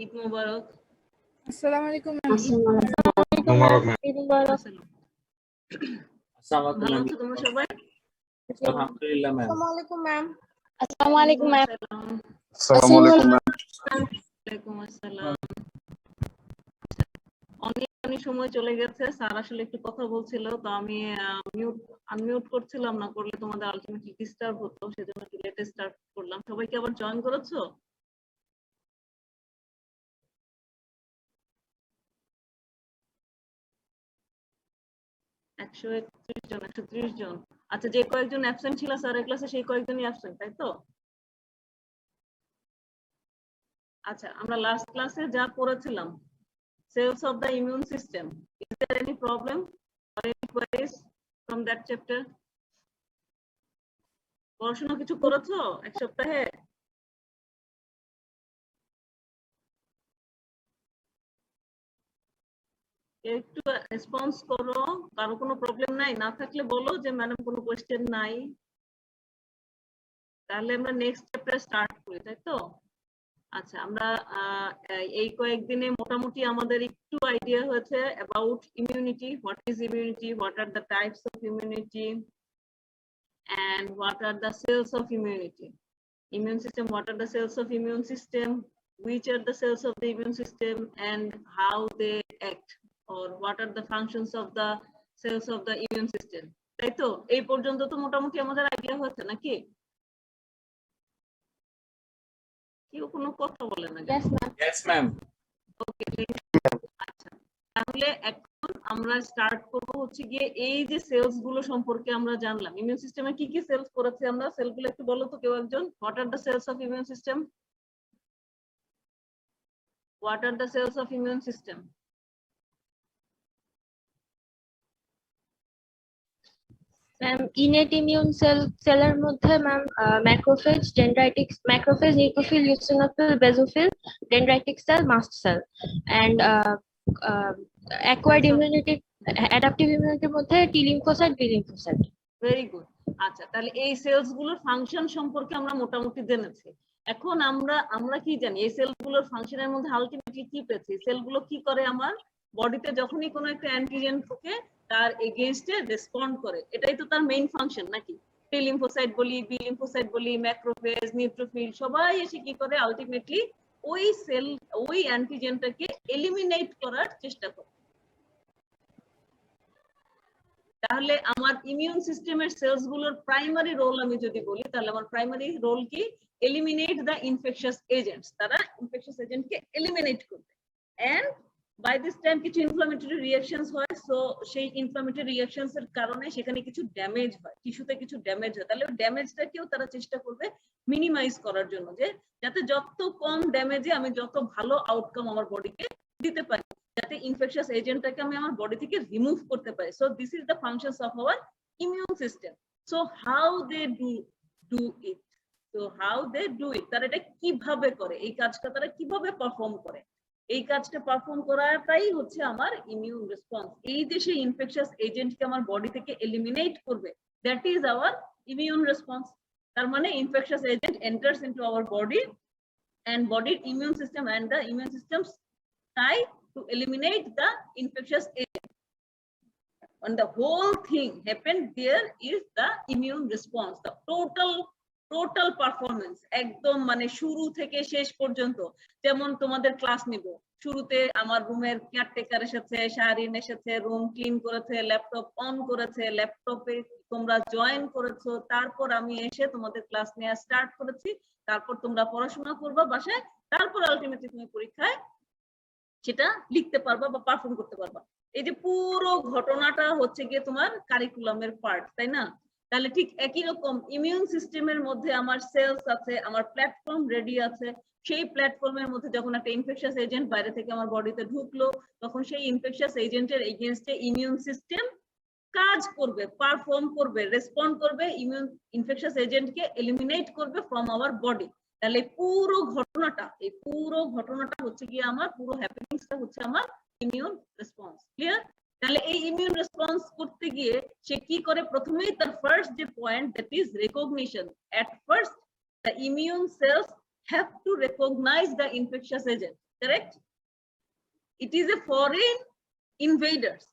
ঈদ মোবারক। আসসালামু আলাইকুম ম্যাম। মোবারক ম্যাম। ঈদ মোবারক। ভালো আছো তোমরা সবাই? আলহামদুলিল্লাহ ম্যাম। আসসালামু আলাইকুম ম্যাম। আসসালামু আলাইকুম ম্যাম। আসসালামু আলাইকুম ম্যাম। ওয়ালাইকুম আসসালাম। অনেক সময় চলে গেছে, স্যার আসলে একটু কথা বলছিল, তো আমি আনমিউট করছিলাম না, করলে তোমাদের আলটিমেটলি ডিস্টার্ব হতো, সেজন্য একটু লেটে স্টার্ট করলাম। সবাই কি আবার জয়েন করেছো? একশো 130 জন, 130 জন। আচ্ছা, যে কয়েকজন অ্যাবসেন্ট ছিল স্যারের ক্লাসে সেই কয়েকজনই অ্যাবসেন্ট, তাই তো? আচ্ছা, আমরা লাস্ট ক্লাসে যা পড়েছিলাম, cells of the immune system, is there any problem or any queries from that chapter? পড়াশোনা কিছু করেছো এক সপ্তাহে? একটু রেসপন্স করো, কারো কোনো প্রবলেম নাই? না থাকলে বলো যে ম্যাডাম কোনো কোশ্চেন নাই, তাহলে আমরা নেক্সট চ্যাপ্টার স্টার্ট করি, তাই তো? আচ্ছা, আমরা এই কয়েকদিনে মোটামুটি আমাদের একটু আইডিয়া হয়েছে about immunity, what is immunity, what are the types of immunity, and what are the cells of immunity. Immune system, what are the cells of immune system, which are the cells of the immune system, and how they act, or what are the functions of the cells of the immune system. তাই তো? এই পর্যন্ত তো মোটামুটি আমাদের idea হয়েছে নাকি? কেউ কোনো কথা বলে না? Yes ma'am. ওকে, আচ্ছা, তাহলে এখন আমরা স্টার্ট করব হচ্ছে গিয়ে এই যে সেলস গুলো সম্পর্কে আমরা জানলাম। ইমিউন সিস্টেমে কি কি সেলস করেছে আমরা, সেলগুলো একটু বলো তো কেউ একজন। What are the cells of immune system? What are the cells of immune system? Ma'am, innate immune সেলের মধ্যে ma'am macrophage, dendritic, macrophage, neutrophil, eosinophil, basophil, dendritic cell, mast cell, and acquired immunity, adaptive ইমিউনিটির মধ্যে T lymphocyte, B lymphocyte. Very good. আচ্ছা, তাহলে এই sales গুলোর function সম্পর্কে আমরা মোটামুটি জেনেছি। এখন আমরা কি জানি এই সেলগুলোর ফাংশনের মধ্যে আলটিমেটলি কি পেয়েছি? সেলগুলো কি করে আমার বডিতে যখনই কোনো একটা অ্যান্টিজেন ঢোকে তার এগেইনস্টে রেসপন্ড করে, এটাই তো তার মেইন ফাংশন নাকি? টি লিম্ফোসাইট বলি, বি লিম্ফোসাইট বলি, ম্যাক্রোফেজ, নিউট্রোফিল, সবাই এসে কি করে আলটিমেটলি ওই সেল, ওই অ্যান্টিজেনটাকে এলিমিনেট করার চেষ্টা করে। তাহলে আমার ইমিউন সিস্টেমের সেলস গুলোর প্রাইমারি রোল আমি যদি বলি, তাহলে আমার প্রাইমারি রোল কি? Eliminate the infectious agents. তারা ইনফেকশাস এজেন্টকে এলিমিনেট করবে। এন্ড বাই দিস টাইম কিছু ইনফ্লামেটরি রিঅ্যাকশনস হয়, সো সেই ইনফ্লামেটরি রিঅ্যাকশনস এর কারণে সেখানে কিছু ড্যামেজ হয়, টিস্যুতে কিছু ড্যামেজ হয়। তাহলে ড্যামেজটাকেও তারা চেষ্টা করবে মিনিমাইজ করার জন্য, যে যাতে যত কম ড্যামেজে আমি যত ভালো আউটকাম আমার বডিকে দিতে পারি, যাতে ইনফেকশাস এজেন্টটাকে আমি আমার বডি থেকে রিমুভ করতে পারি। So this is the functions of our immune system. So how they do it, তারা এটা কিভাবে করে, এই কাজটা তারা কিভাবে পারফর্ম করে, এই কাজটা পারফর্ম করাটাই হচ্ছে আমার ইমিউন রেসপন্স। এই যে সেই ইনফেকশাস এজেন্টকে আমার বডি থেকে এলিমিনেট করবে, that is hour immune response. তার মানে infectious agent enters into our body, and body immune system and the immune systems try to eliminate the infectious agent, and the whole thing happened there is the immune response, the total performance একদম মানে শুরু থেকে শেষ পর্যন্ত। যেমন তোমাদের class নিব, শুরুতে আমার রুমের কেয়ারটেকার এসেছে, শাহরিন এসেছে, রুম ক্লিন করেছে, ল্যাপটপ অন করেছে, ল্যাপটপে তোমরা জয়েন করেছো, তারপর আমি এসে তোমাদের ক্লাস নেওয়া স্টার্ট করেছি, তারপর তোমরা পড়াশোনা করবা বাসায়, তারপর আলটিমেটলি তুমি পরীক্ষায় সেটা লিখতে পারবা বা পারফর্ম করতে পারবা। এই যে পুরো ঘটনাটা হচ্ছে গিয়ে তোমার কারিকুলামের পার্ট, তাই না? তাহলে ঠিক একই রকম ইমিউন সিস্টেমের মধ্যে আমার সেলস আছে, আমার প্ল্যাটফর্ম রেডি আছে। সেই প্ল্যাটফর্মের মধ্যে যখন একটা ইনফেকশাস এজেন্ট বাইরে থেকে আমার বডিতে ঢুকলো, তখন সেই ইনফেকশাস এজেন্টের এগেইনস্টে ইমিউন সিস্টেম কাজ করবে, পারফর্ম করবে, রেসপন্ড করবে, ইমিউন ইনফেকশাস এজেন্টকে এলিমিনেট করবে ফ্রম আওয়ার বডি। তাহলে এই পুরো ঘটনাটা হচ্ছে গিয়ে আমার পুরো হ্যাপেনিংসটা হচ্ছে আমার ইমিউন রেসপন্স। ক্লিয়ার? তাহলে এই ইমিউন রেসপন্স করতে গিয়ে সে কি করে? প্রথমেই তার ফার্স্ট যে point, that is recognition. At first the immune cells have to recognize the infectious agent. correct? It is a foreign invaders.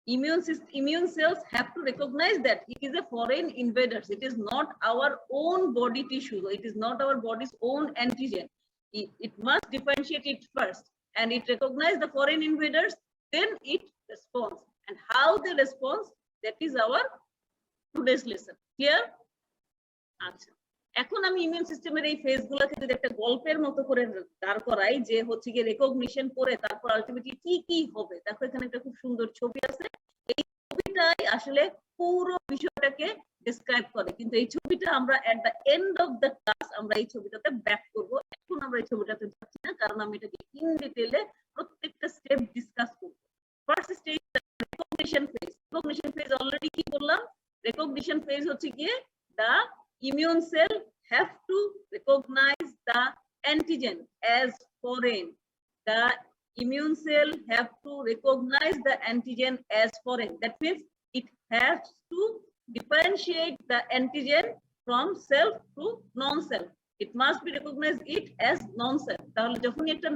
Immune cells have to recognize that it is a foreign invaders. It is not our own body tissue. It is not our body's own antigen. It must differentiate it first, and it recognize the foreign invaders, then it responds. And how they respond, that is our today's lesson. Clear? আচ্ছা, এখন আমি immune সিস্টেমের এই ফেজগুলোকে যদি একটা গল্পের মতো করে দাঁড় করাই, যে হচ্ছে কি রেকগনিশন করে তারপর আলটিমেটলি কি কি হবে, দেখো এখানে একটা খুব সুন্দর ছবি আছে। এই ছবিটাই আসলে পুরো বিষয়টাকে ডেসক্রাইব করে, কিন্তু এই ছবিটা আমরা at the end of the class আমরা এই ছবিটাতে ব্যাক করব। এখন আমরা এই ছবিটাতে যাচ্ছি না, কারণ আমি এটাকে ইন ডিটেইলে প্রত্যেকটা স্টেপ ডিসকাস করব। First stage recognition phase. Recognition phase already কি বললাম, রেকগনিশন ফেজ হচ্ছে কি the immune cell have to recognize the antigen as foreign. The immune cell have to recognize the antigen as foreign. That means it has to differentiate the antigen from self to non-self. It must be recognized it as non-self. তাহলে যখন একটা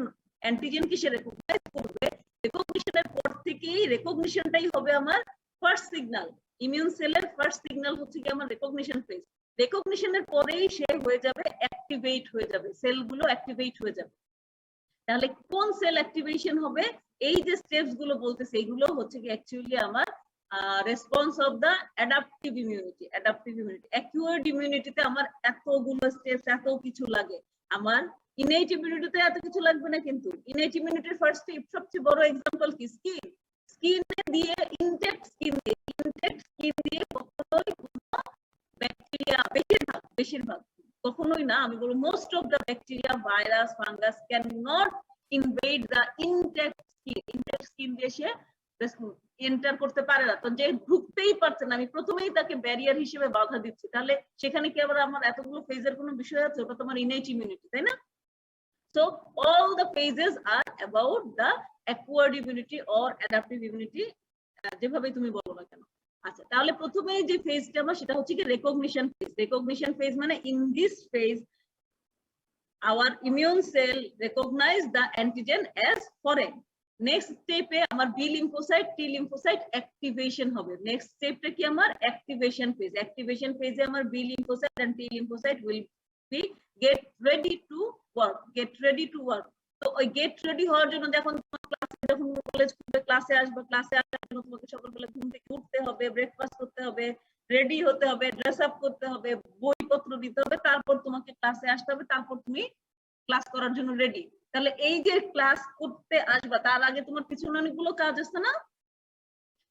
antigen কি সে recognise করবে, রেকগনিশনের পর থেকেই রেকগনিশনটাই হবে আমার first signal. Immune সেলের ফার্স্ট সিগন্যাল হচ্ছে কি আমার রেকগনিশন ফেজ। রেকগনিশনের পরেই সে হয়ে যাবে অ্যাক্টিভেট হয়ে যাবে, সেলগুলো অ্যাক্টিভেট হয়ে যাবে। তাহলে কোন সেল অ্যাক্টিভেশন হবে, এই যে স্টেপস গুলো বলতেছে এগুলো হচ্ছে কি অ্যাকচুয়ালি আমার response of the adaptive immunity. Adaptive immunity, acquired ইমিউনিটিতে আমার এতগুলো স্টেপস, এত কিছু লাগে। আমার ইনেট ইমিউনিটিতে এত কিছু লাগবে না, কিন্তু ইনেট ইমিউনিটির ফার্স্ট স্টেপ সবচেয়ে বড় এক্সাম্পল কি স্কিন। স্কিনে দিয়ে ইনটেক্ট স্কিন দিয়ে কখনোই ব্যাকটেরিয়া, বেশিরভাগ কখনোই না, আমি বলবো most of the bacteria, virus, fungus can not invade the intact skin. Intact skin দিয়ে সে এন্টার করতে পারে না, তো যে ঢুকতেই পারছে না, আমি প্রথমেই তাকে ব্যারিয়ার হিসেবে বাধা দিচ্ছি। তাহলে সেখানে কি আবার আমার এতগুলো ফেজের কোনো বিষয় আছে? ওটা তোমার ইনেট ইমিউনিটি, তাই না? So all the phases are about the acquired immunity or adaptive immunity, যেভাবে তুমি বলো না কেন। আচ্ছা, তাহলে প্রথমে যে ফেজটা আমার সেটা হচ্ছে কি রেকগনিশন ফেজ। রেকগনিশন ফেজ মানে in this phase our immune cell recognize the antigen as foreign. Next স্টেপে আমার B lymphocyte, T lymphocyte activation হবে। নেক্সট স্টেপটা কি আমার অ্যাক্টিভেশন ফেজ। অ্যাক্টিভেশন ফেজে আমার B lymphocyte and T lymphocyte will be get ready to work. তো ওই গেট রেডি হওয়ার জন্য যখন কলেজ করবে, ক্লাসে আসবে, ক্লাসে আসার জন্য তোমাকে সকালবেলা ঘুম থেকে উঠতে হবে, ব্রেকফাস্ট করতে হবে, রেডি হতে হবে, ড্রেস আপ করতে হবে, বইপত্র দিতে হবে, তারপর তোমাকে ক্লাসে আসতে হবে, তারপর তুমি ক্লাস করার জন্য রেডি। তাহলে এই যে ক্লাস করতে আসবা তার আগে তোমার পিছনে অনেকগুলো কাজ আছে না?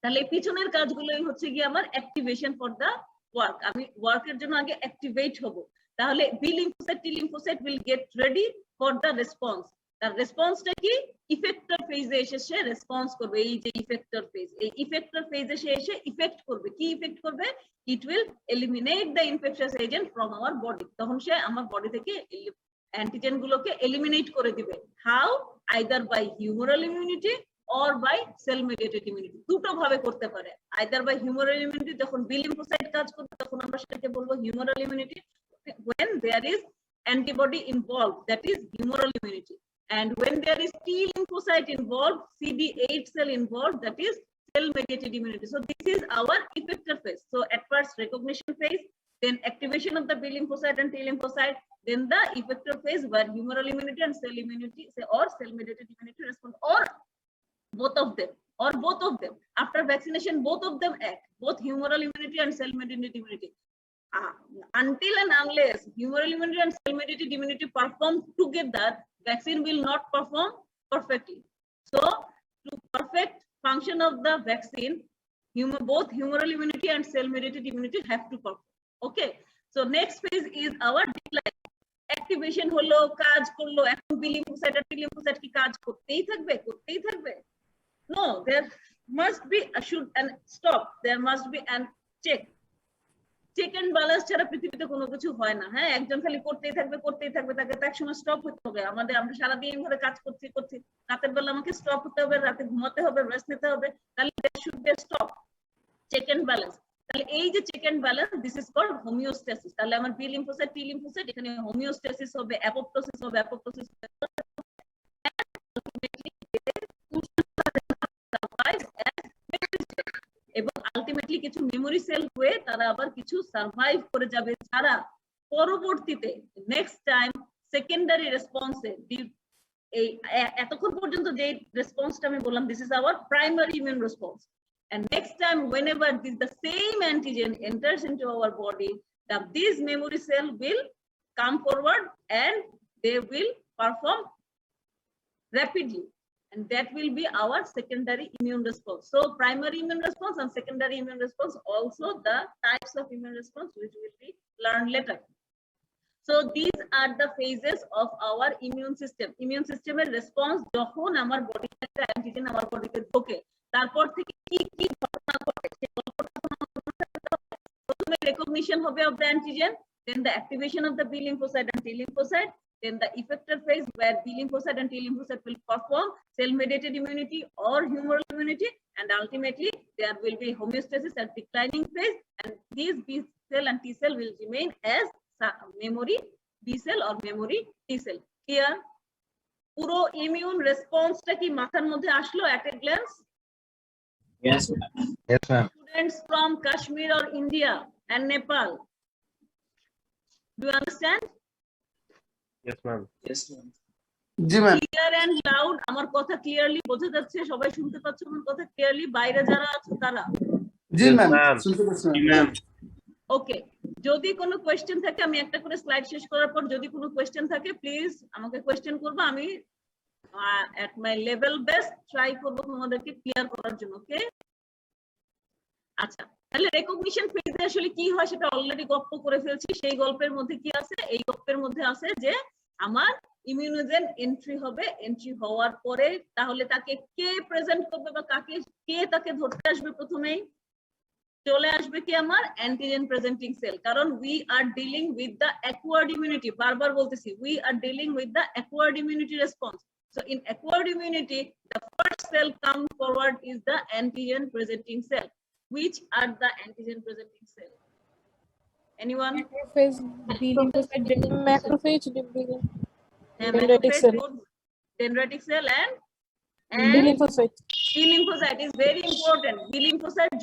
তাহলে এই পিছনের কাজগুলোই হচ্ছে গিয়ে আমার অ্যাক্টিভেশন ফর দা ওয়ার্ক। আমি ওয়ার্কের জন্য আগে অ্যাক্টিভেট হব। তাহলে B lymphocyte, T lymphocyte will get ready for the response. তার রেসপন্সটা কি? ইফেক্টর ফেজে এসে সে রেসপন্স করবে। এই যে ইফেক্টর ফেজ, এই ইফেক্টর ফেজে সে এসে ইফেক্ট করবে। কি ইফেক্ট করবে? It will eliminate the infectious agent from our body. তখন সে আমার বডি থেকে অ্যান্টিজেন গুলোকে এলিমিনেট করে দিবে। How? Either by humoral immunity or by cell mediated immunity। দুটো ভাবে করতে পারে। আইদার বাই হিউমারাল ইমিউনিটি, যখন বি লিম্ফোসাইট কাজ করবে তখন আমরা সেটাকে বলবো humoral immunity. when there is antibody involved, that is humoral immunity, and when there is T lymphocyte involved, CD8 cell involved, that is cell mediated immunity. So this is our effector phase. So at first recognition phase, then activation of the B lymphocyte and T lymphocyte, then the effector phase where humoral immunity and cell immunity or cell mediated immunity respond, or both of them. After vaccination, both of them act, both humoral immunity and cell mediated immunity. Until and unless humoral immunity and cell mediated immunity perform together, vaccine will not perform perfectly. So to perfect function of the vaccine, both humoral immunity and cell mediated immunity have to perform. Okay, so next phase is our decline. Activation হলো, কাজ করলো, এখন B lymphocyte আর টি lymphocyte কি কাজ করতেই থাকবে? No, there must be a should and stop. There must be an check and balance ছাড়া পৃথিবীতে কোনো কিছু হয় না। হ্যাঁ, একজন খালি করতেই থাকবে, তাকে তো একসময় স্টপ হতে হবে। আমরা সারাদিন ধরে কাজ করছি, রাতের বেলা আমাকে স্টপ হতে হবে, রাতে ঘুমাতে হবে, রেস্ট নিতে হবে। তাহলে there should be a stop, check and balance। তাহলে এই যে check and balance, this is called homeostasis. তাহলে আমার বি লিম্ফোসাইট, টি লিম্ফোসাইট, এখানে হোমিওস্ট্যাসিস হবে, অ্যাপোপ্টোসিস হবে, কিছু মেমোরি সেল হয়ে তারা আবার কিছু সার্ভাইভ করে যাবে, যারা পরবর্তীতে নেক্সট টাইম সেকেন্ডারি রেসপন্সে এই এতক্ষণ পর্যন্ত যে রেসপন্সটা আমি বললাম, this is hour primary immune response, and next time whenever the same antigen enters into our body, these memory cell will come forward and they will perform rapidly, and that will be our secondary immune response. So primary immune response and secondary immune response, also the types of immune response which will be learned later. So these are the phases of our immune system. Immune system এর response যখন আমার বডিতে একটা antigen আমার বডিতে ঢোকে, তারপর থেকে কি কি ঘটনা ঘটে সেই গল্পটা প্রথমে রেকগনিশন হবে of the antigen, then the activation of the B lymphocyte and T lymphocyte, then the effector phase where B lymphocyte and T lymphocyte will perform cell mediated immunity or humoral immunity, and ultimately there will be homeostasis at declining phase, and these B cell and T cell will remain as memory B cell or memory T cell. Here পুরো immune রেসপন্সটা কি মাথার মধ্যে আসলো at a glance? Yes, ma'am. Yes, ma'am. Students from Kashmir or India and Nepal, do you understand? Yes, ma'am. Yes, ma'am. G ma'am. Clear and loud, আমার কথা clearly বোঝা যাচ্ছে? সবাই শুনতে পাচ্ছ আমার কথা ক্লিয়ারলি? বাইরে যারা আছে তারা? জি ম্যাম, ma'am. শুনতে পাচ্ছি Yes, ম্যাম। ma'am. ওকে, যদি কোনো কোয়েশ্চেন থাকে আমি একটা করে স্লাইড শেষ করার পর যদি কোনো কোয়েশ্চেন থাকে প্লিজ আমাকে কোয়েশ্চেন করবে, আমি at my level best try করব তোমাদেরকে ক্লিয়ার করার জন্য। ওকে, আচ্ছা তাহলে রেকগনিশন ফেজে আসলে কি হয় সেটা অলরেডি গল্প করে ফেলছি। সেই গল্পের মধ্যে কি আছে? এই গল্পের মধ্যে আছে যে আমার ইমিউনোজেন এন্ট্রি হবে, এন্ট্রি হওয়ার পরে তাহলে তাকে কে প্রেজেন্ট করবে বা কে তাকে ধরতে আসবে? প্রথমেই চলে আসবে কি আমার অ্যান্টিজেন প্রেজেন্টিং সেল, কারণ we are dealing with the acquired immunity. বারবার বলতেছি, we are dealing with the acquired immunity response. So in acquired immunity, the first cell come forward is the antigen presenting cell. Which are the antigen presenting cell? Anyone? Macrophage, B lymphocyte, macrophage, Dendritic cell. Dendritic cell and B lymphocyte. B lymphocyte is very important. B lymphocyte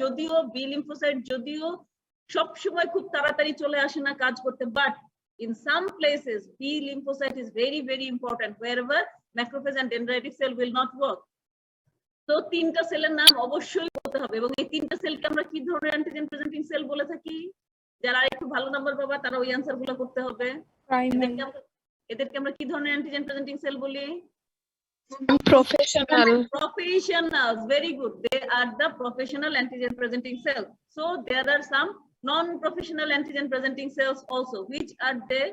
যদিও সব সময় খুব তাড়াতাড়ি চলে আসে না কাজ করতে, but in some places B lymphocyte is very very important wherever macrophage and dendritic cell will not work. তো তিনটা সেলের নাম অবশ্যই বলতে হবে, এবং এই তিনটা সেলকে আমরা কি ধরনের অ্যান্টিজেন প্রেজেন্টিং সেল বলে থাকি? যারা একটু ভালো নাম্বার পাবা তারা ওই অ্যানসার গুলো করতে হবে। এদেরকে আমরা কি ধরনের অ্যান্টিজেন প্রেজেন্টিং সেল বলি? Professionals. Very good. They are the professional antigen presenting cells. So there are some non-professional antigen presenting cells also. Which are they?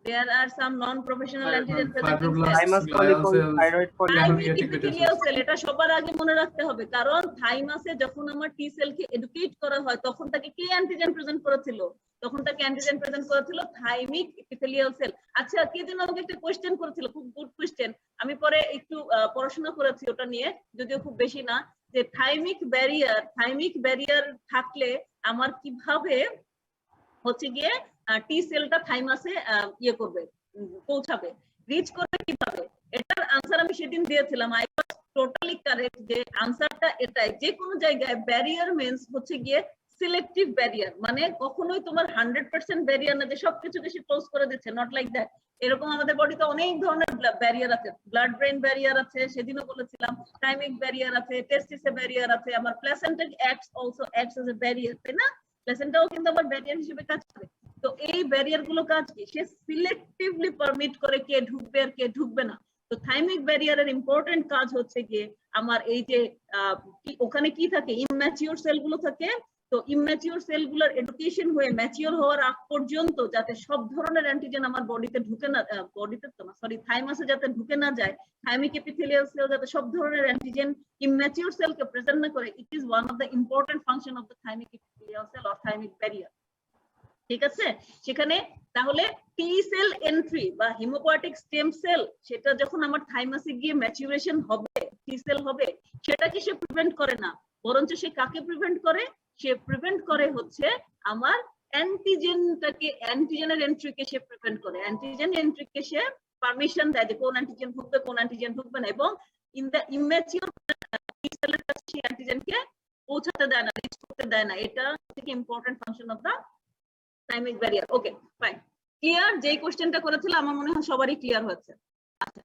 There are some non-professional antigen presenting cells. Thymus, পলিপল, thyroid, Thymic epithelial cell, এটা সবার আগে মনে রাখতে হবে, কারণ থাইমাসে যখন আমার টি সেলকে এডুকেট করা হয় তখন তাকে কি অ্যান্টিজেন প্রেজেন্ট করেছিল? তখন তাকে অ্যান্টিজেন প্রেজেন্ট করেছিল থাইমিক এপিথেলিয়াল সেল। আচ্ছা, কে যেন আমাকে একটা কোশ্চেন করেছিল, খুব গুড কোশ্চেন, আমি পরে একটু পড়াশোনা করেছি ওটা নিয়ে, যদিও খুব বেশি না, যে থাইমিক ব্যারিয়ার থাকলে আমার কিভাবে হচ্ছে গিয়ে টি সেলটা থাইমাসে ইয়ে করবে, পৌঁছাবে, রিচ করবে কিভাবে? এটার আনসার আমি সেদিন দিয়েছিলাম। আই ওয়াজ টোটালি কারেক্ট যে আনসারটা এটাই, যে কোনো জায়গায় ব্যারিয়ার মিন্স হচ্ছে গিয়ে সিলেক্টিভ ব্যারিয়ার, মানে কখনোই তোমার 100% ব্যারিয়ার না যে সবকিছুকে সে ক্লোজ করে দিচ্ছে, নট লাইক দ্যাট। এরকম আমাদের বডিতে অনেক ধরনের ব্যারিয়ার আছে, ব্লাড ব্রেন ব্যারিয়ার আছে, সেদিনও বলেছিলাম, থাইমিক ব্যারিয়ার আছে, টেস্টিসে ব্যারিয়ার আছে, আমার placenta acts also acts as a barrier, তাই না? প্ল্যাসেন্টাও কিন্তু আমার ব্যারিয়ার হিসেবে কাজ করে। তো এই ব্যারিয়ার গুলো কাজ কি? সে সিলেক্টিভলি পারমিট করে কে ঢুকবে আর কে ঢুকবে না। তো থাইমিক ব্যারিয়ারের ইম্পর্টেন্ট কাজ হচ্ছে গিয়ে আমার এই যে ওখানে কি থাকে, ইম্যাচিওর সেলগুলো থাকে। তো ইম্যাচিওর সেলগুলোর এডুকেশন হয়ে ম্যাচিওর হওয়ার আগ পর্যন্ত যাতে সব ধরনের অ্যান্টিজেন আমার বডিতে ঢুকে না, থাইমাসে যাতে ঢুকে না যায়, থাইমিক এপিথেলিয়াল সেল যাতে সব ধরনের অ্যান্টিজেন ইম্যাচিওর সেলকে প্রেজেন্ট না করে, it is one of the important function of the thymic epithelial cell or thymic barrier. ঠিক আছে, সেখানে তাহলে টি সেল এন্ট্রি বা হিমোপয়েটিক স্টেম সেল, সেটা যখন আমার থাইমাসে গিয়ে ম্যাচুরেশন হবে, টি সেল হবে, সেটাকে সে প্রিভেন্ট করে না, বরঞ্চ সে কাকে প্রিভেন্ট করে? সে প্রিভেন্ট করে হচ্ছে আমার অ্যান্টিজেনটাকে, অ্যান্টিজেনের এন্ট্রিকে সে প্রিভেন্ট করে, অ্যান্টিজেন এন্ট্রিকে সে পারমিশন দেয় যে কোন অ্যান্টিজেন ঢুকবে কোন অ্যান্টিজেন ঢুকবে না। এবং ইন দ্য ইম্যাচিওর টি সেলের কাছে সেই অ্যান্টিজেনকে পৌঁছাতে দেয় না, রিচ করতে দেয় না। এটা থেকে important function of the thymic barrier. Okay fine, clear? যেই কোশ্চেনটা করেছিল আমার মনে হয় সবারই ক্লিয়ার হয়েছে। আচ্ছা,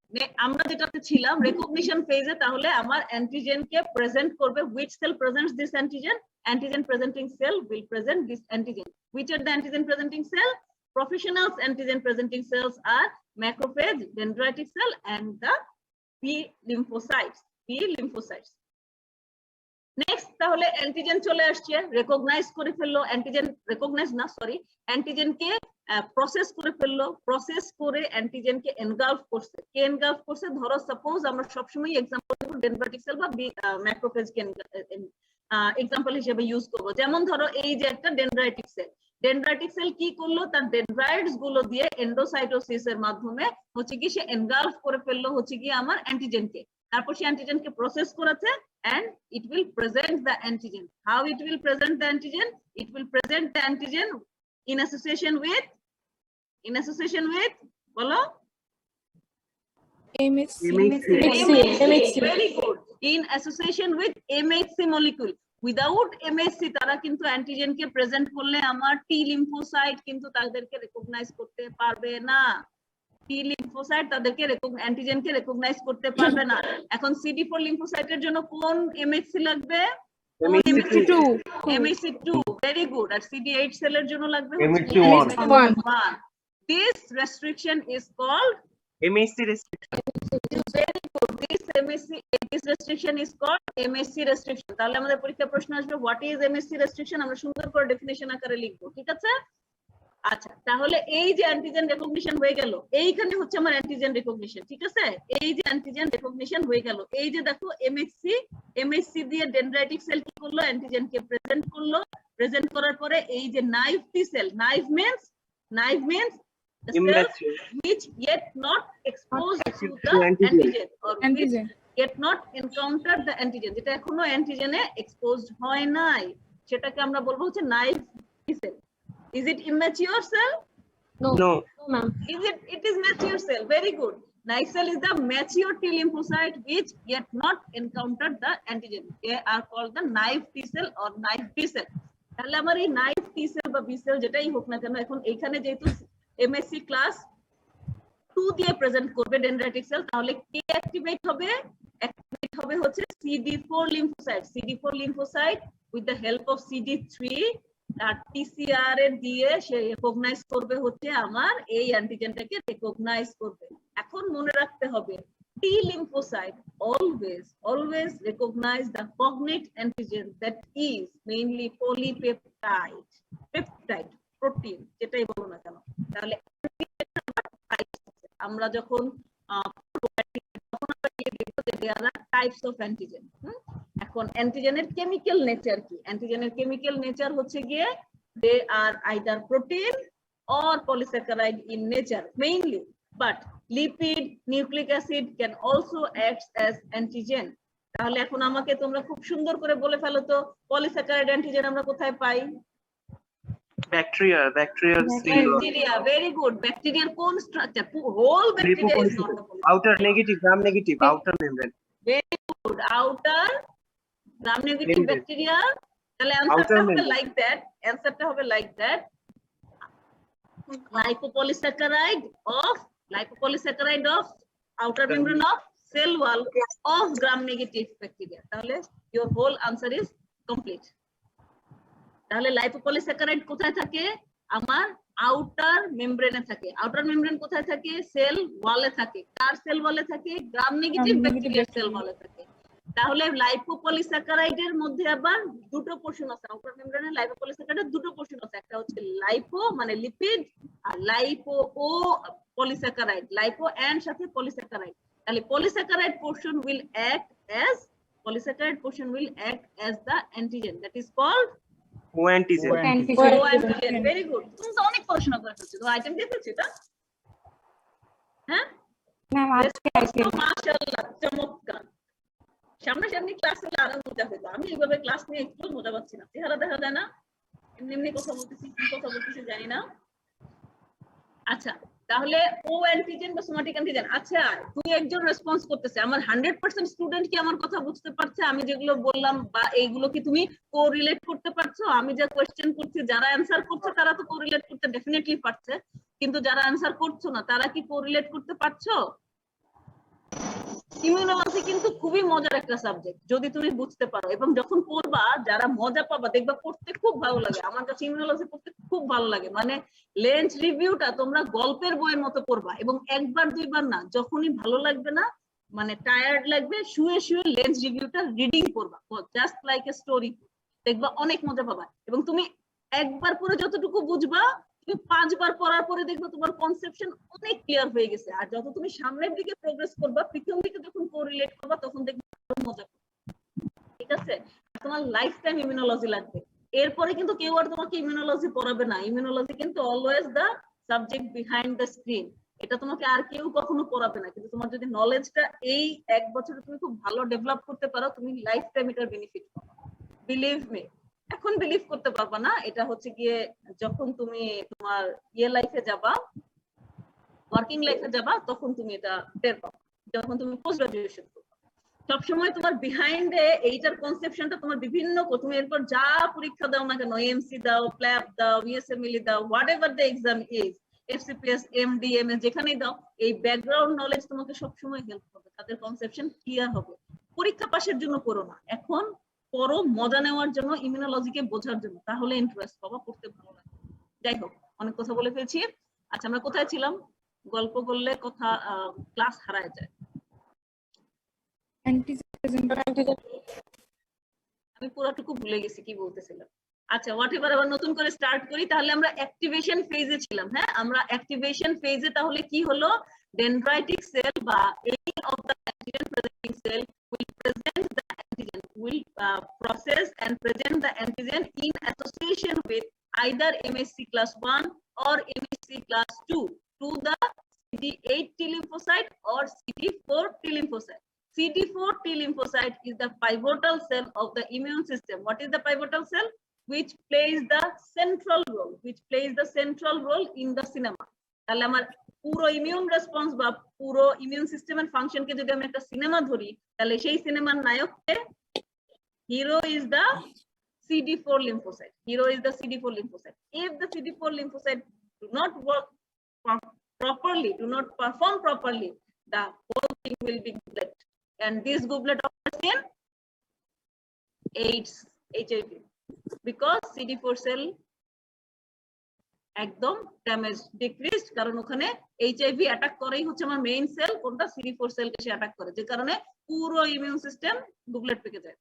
আমরা যেটাতে ছিলাম রেকগনিশন ফেজে, তাহলে আমার অ্যান্টিজেনকে প্রেজেন্ট করবে। which cell presents this antigen? Antigen presenting cell will present this antigen. Which are the antigen presenting cell? Professional antigen presenting cells are macrophage, dendritic cell and the P lymphocytes. Next, তাহলে antigen চলে আসছে, recognise করে ফেললো, antigen recognise না sorry অ্যান্টিজেনকে process করে ফেললো, process করে অ্যান্টিজেনকে engulf করছে। কে এনগালফ করছে? ধরো সাপোজ আমরা সবসময় এক্সাম্পল দেব ডেনড্রাইটিক সেল বা ম্যাক্রোফেজকে এক্সাম্পল হিসেবে ইউজ করবো। যেমন ধরো এই যে একটা ডেনড্রাইটিক সেল, ডেনড্রাইটিক সেল কি করলো? তার ডেনড্রাইটস গুলো দিয়ে এন্ডোসাইটোসিস এর মাধ্যমে হচ্ছে কি সে এনগালফ করে ফেললো হচ্ছে কি আমার অ্যান্টিজেনকে। তারপর সে অ্যান্টিজেনকে প্রসেস করেছে and it will present the antigen. How it will present the antigen? It will present the antigen in association with bolo MHC. very good, in association with MHC molecule. Without MHC তারা কিন্তু অ্যান্টিজেনকে present করলে আমার টি lymphocyte কিন্তু তাদেরকে recognise করতে পারবে না। টি lymphocyte তাদেরকে অ্যান্টিজেনকে রেকগনাইজ করতে পারবে না। এখন CD4 লিম্ফোসাইটের জন্য কোন এমএইচসি লাগবে? MHC2 very good. আর CD8 সেলের জন্য লাগবে MHC1। This restriction is called MHC restriction. very good. This restriction is called MHC restriction. তাহলে আমাদের পরীক্ষা প্রশ্ন আসবে what is MHC restriction, আমরা সুন্দর করে ডেফিনিশন আকারে লিখব, ঠিক আছে? আচ্ছা, তাহলে এই যে অ্যান্টিজেন রেকগনিশন হয়ে গেল, এইখানে হচ্ছে আমার অ্যান্টিজেন রেকগনিশন, ঠিক আছে? এই যে অ্যান্টিজেন রেকগনিশন হয়ে গেল, এই যে দেখো এমএইচসি দিয়ে ডেনড্রাইটিক সেল কি করলো? অ্যান্টিজেনকে প্রেজেন্ট করলো। প্রেজেন্ট করার পরে এই যে naive T sell, naive means the cells which yet not exposed to the antigen or which yet not encountered the antigen, যেটা এখনো অ্যান্টিজেনে এক্সপোজড হয় নাই, সেটাকে আমরা বলবো হচ্ছে naive T sell. Is it immature cell? No. ma'am. It is mature cell. Very good. Naive cell is the mature T lymphocyte which yet not encountered the antigen. They are called the naive T cell or naive B cell. তাহলে আমার এই naive T cell বা B cell যেটাই হোক না কেন, এখন এইখানে যেহেতু MSC ক্লাস 2 দিয়ে প্রেজেন্ট করবে ডেনড্রাইটিক সেল, তাহলে কে অ্যাক্টিভেট হবে? অ্যাক্টিভেট হবে হচ্ছে CD4 lymphocyte. CD4 lymphocyte with the help of CD3 আর TCR এর দিয়ে সে রেকগনাইজ করবে হচ্ছে আমার এই অ্যান্টিজেনটাকে রেকগনাইজ করবে। এখন মনে রাখতে হবে T lymphocyte always recognize the cognate antigen that is mainly peptide protein, যেটাই বলো না কেন। তাহলে আমরা যখন টাইপস অফ অ্যান্টিজেন। এখন অ্যান্টিজেনের কেমিক্যাল নেচার কি? অ্যান্টিজেনের কেমিক্যাল নেচার হচ্ছে গিয়ে they are either protein or polysaccharide in nature mainly, but lipid, nucleic acid can also act as antigen. তাহলে এখন আমাকে তোমরা খুব সুন্দর করে বলে ফেলো তো, পলিস্যাকারাইড অ্যান্টিজেন আমরা কোথায় পাই? Bacteria. Very good. Bacterial কোন স্ট্রাকচার? Whole bacteria is not the outer negative, gram negative, outer membrane. Very good. Outer gram negative bacteria. তাহলে অ্যানসারটা হবে লাইক দ্যাট। অ্যানসারটা হবে like that. Lipopolysaccharide of outer membrane of cell wall of gram negative bacteria. তাহলে your whole answer is complete. তাহলে lipopolysaccharide কোথায় থাকে? আমার outer মেমব্রেনে থাকে। আউটার মেমব্রেন কোথায় থাকে? সেল ওয়ালে থাকে। কার সেল ওয়ালে থাকে? গ্রাম নেগেটিভ ব্যাকটেরিয়ার সেল ওয়ালে থাকে। তাহলে লাইপোপলিস্যাকারাইডের মধ্যে আবার দুটো পোর্শন আছে। আউটার মেমব্রেনে লাইপোপলিস্যাকারাইডের দুটো পোর্শন আছে, একটা হচ্ছে লাইপো মানে লিপিড আর লাইপো ও পলিস্যাকারাইড, লাইপো এন্ড সাথে পলিস্যাকারাইড। তাহলে polysaccharide portion will act as the antigen that is called Co-antigen. Co-antigen. Very good. তুমি তো অনেক পড়াশোনা করে ফেলছো, তো আইটেম দিয়ে ফেলছো এটা? হ্যাঁ মাশাআল্লাহ, চমৎকার। সামনাসামনি ক্লাস হলে আরো মজা হতো। আমি এইভাবে ক্লাস নিয়ে একটু মজা পাচ্ছি না, চেহারা দেখা যায় না, এমনি কথা বলতেছি, কি কথা বলতেছি জানি না। আচ্ছা, তাহলে ও অ্যান্টিজেন বা সোমাটিক অ্যান্টিজেন। আচ্ছা, তুমি একজন রেসপন্স করতেছে, আমার 100% স্টুডেন্ট কি আমার কথা বুঝতে পারছে? আমি যেগুলো বললাম বা এইগুলো কি তুমি কোরিলেট করতে পারছো? আমি যা কোয়েশ্চেন করছি, যারা অ্যানসার করছে তারা তো কোরিলেট করতে ডেফিনেটলি পারছে, কিন্তু যারা অ্যানসার করছো না তারা কি কোরিলেট করতে পারছো? ইমিউনোলজি কিন্তু খুবই মজার একটা সাবজেক্ট যদি তুমি বুঝতে পারো, এবং যখন পড়বা যারা মজা পাবা, দেখবা পড়তে খুব ভালো লাগে। আমার কাছে ইমিউনোলজি পড়তে খুব ভালো লাগে, মানে লেন্স রিভিউটা তোমরা গল্পের বইয়ের মতো পড়বা, এবং একবার দুইবার না, যখনই ভালো লাগবে না, মানে টায়ার্ড লাগবে, শুয়ে শুয়ে লেন্স রিভিউটা রিডিং করবা, জাস্ট লাইক এ স্টোরি, দেখবা অনেক মজা পাবা। এবং তুমি একবার পরে যতটুকু বুঝবা, তুমি 5 বার পড়ার পরে দেখবে তোমার কনসেপশন অনেক ক্লিয়ার হয়ে গেছে। আর যত তুমি সামনের দিকে প্রোগ্রেস করবা, পিছন দিকে যখন কোরিলেট করবা, তখন দেখবে আরো মজা পাবে। ঠিক আছে? তোমার লাইফ টাইম ইমিউনোলজি লাগবে। এরপরে কিন্তু কেউ আর তোমাকে ইমিউনোলজি পড়াবে না। ইমিউনোলজি কিন্তু always the subject behind the screen. এটা তোমাকে আর কেউ কখনো পড়াবে না, কিন্তু তোমার যদি নলেজটা এই 1 বছরে তুমি খুব ভালো ডেভেলপ করতে পারো, তুমি লাইফ টাইম এটার বেনিফিট পাবে। Believe me. এখন বিলিভ করতে পারবা না, এটা হচ্ছে গিয়ে যখন তুমি তোমার লাইফে যাবা, ওয়ার্কিং লাইফে যাবা, তখন তুমি এটা টের পাবা, যখন তুমি পোস্ট গ্রাজুয়েশন করবা। সবসময় তোমার বিহাইন্ডে এইটার কনসেপশনটা তোমার বিভিন্ন, তুমি এরপর যা পরীক্ষা দাও না কেন, এমসি দাও, প্ল্যাব দাও, বিএসএমএলই দাও, what ever the exam is, FCPS, MD, MS, যেখানেই দাও, এই ব্যাকগ্রাউন্ড নলেজ তোমাকে সবসময় হেল্প করবে, তাদের কনসেপশন ক্লিয়ার হবে। পরীক্ষা পাশের জন্য পড়ো না, এখন পড়ো মজা নেওয়ার জন্য, ইমিউনোলজিকে বোঝার জন্য, তাহলে ইন্টারেস্ট পাবা, পড়তে ভালো লাগে। যাই হোক, অনেক কথা বলে ফেলছি। আচ্ছা, আমরা কোথায় ছিলাম? গল্প করলে কথা ক্লাস হারায় যায়। আমি পুরোটুকু ভুলে গেছি কি বলতেছিলাম। আচ্ছা, হোয়াটএভার, আবার নতুন করে স্টার্ট করি। তাহলে আমরা অ্যাক্টিভেশন ফেজে ছিলাম। হ্যাঁ, আমরা অ্যাক্টিভেশন ফেজে তাহলে কি হলো? ডেনড্রাইটিক সেল বা any of the antigen presenting cell will present the antigen, will process and present the antigen in association with either MHC class 1 or MHC class 2 to the CD8 T lymphocyte or CD4 T lymphocyte. CD4 T lymphocyte is the pivotal cell of the immune system. What is the pivotal cell? Which plays the central role. Which plays the central role in the cinema. তাহলে আমার পুরো immune response বা পুরো immune সিস্টেমের ফাংশনকে যদি আমি একটা সিনেমা ধরি, তাহলে সেই সিনেমার নায়ককে, hero is the CD4 lymphocyte. Hero is the CD4 lymphocyte. If the CD4 lymphocyte do not work properly, do not perform properly, the whole thing will be goblet. And this goblet occurs in AIDS, HIV, because CD4 cell একদম damage, decreased, কারণ ওখানে HIV attack করেই হচ্ছে আমার main sell, কোনটা? CD4 সেলকে সে attack করে, যে কারণে পুরো ইমিউন সিস্টেম গুবলেট পেকে যায়।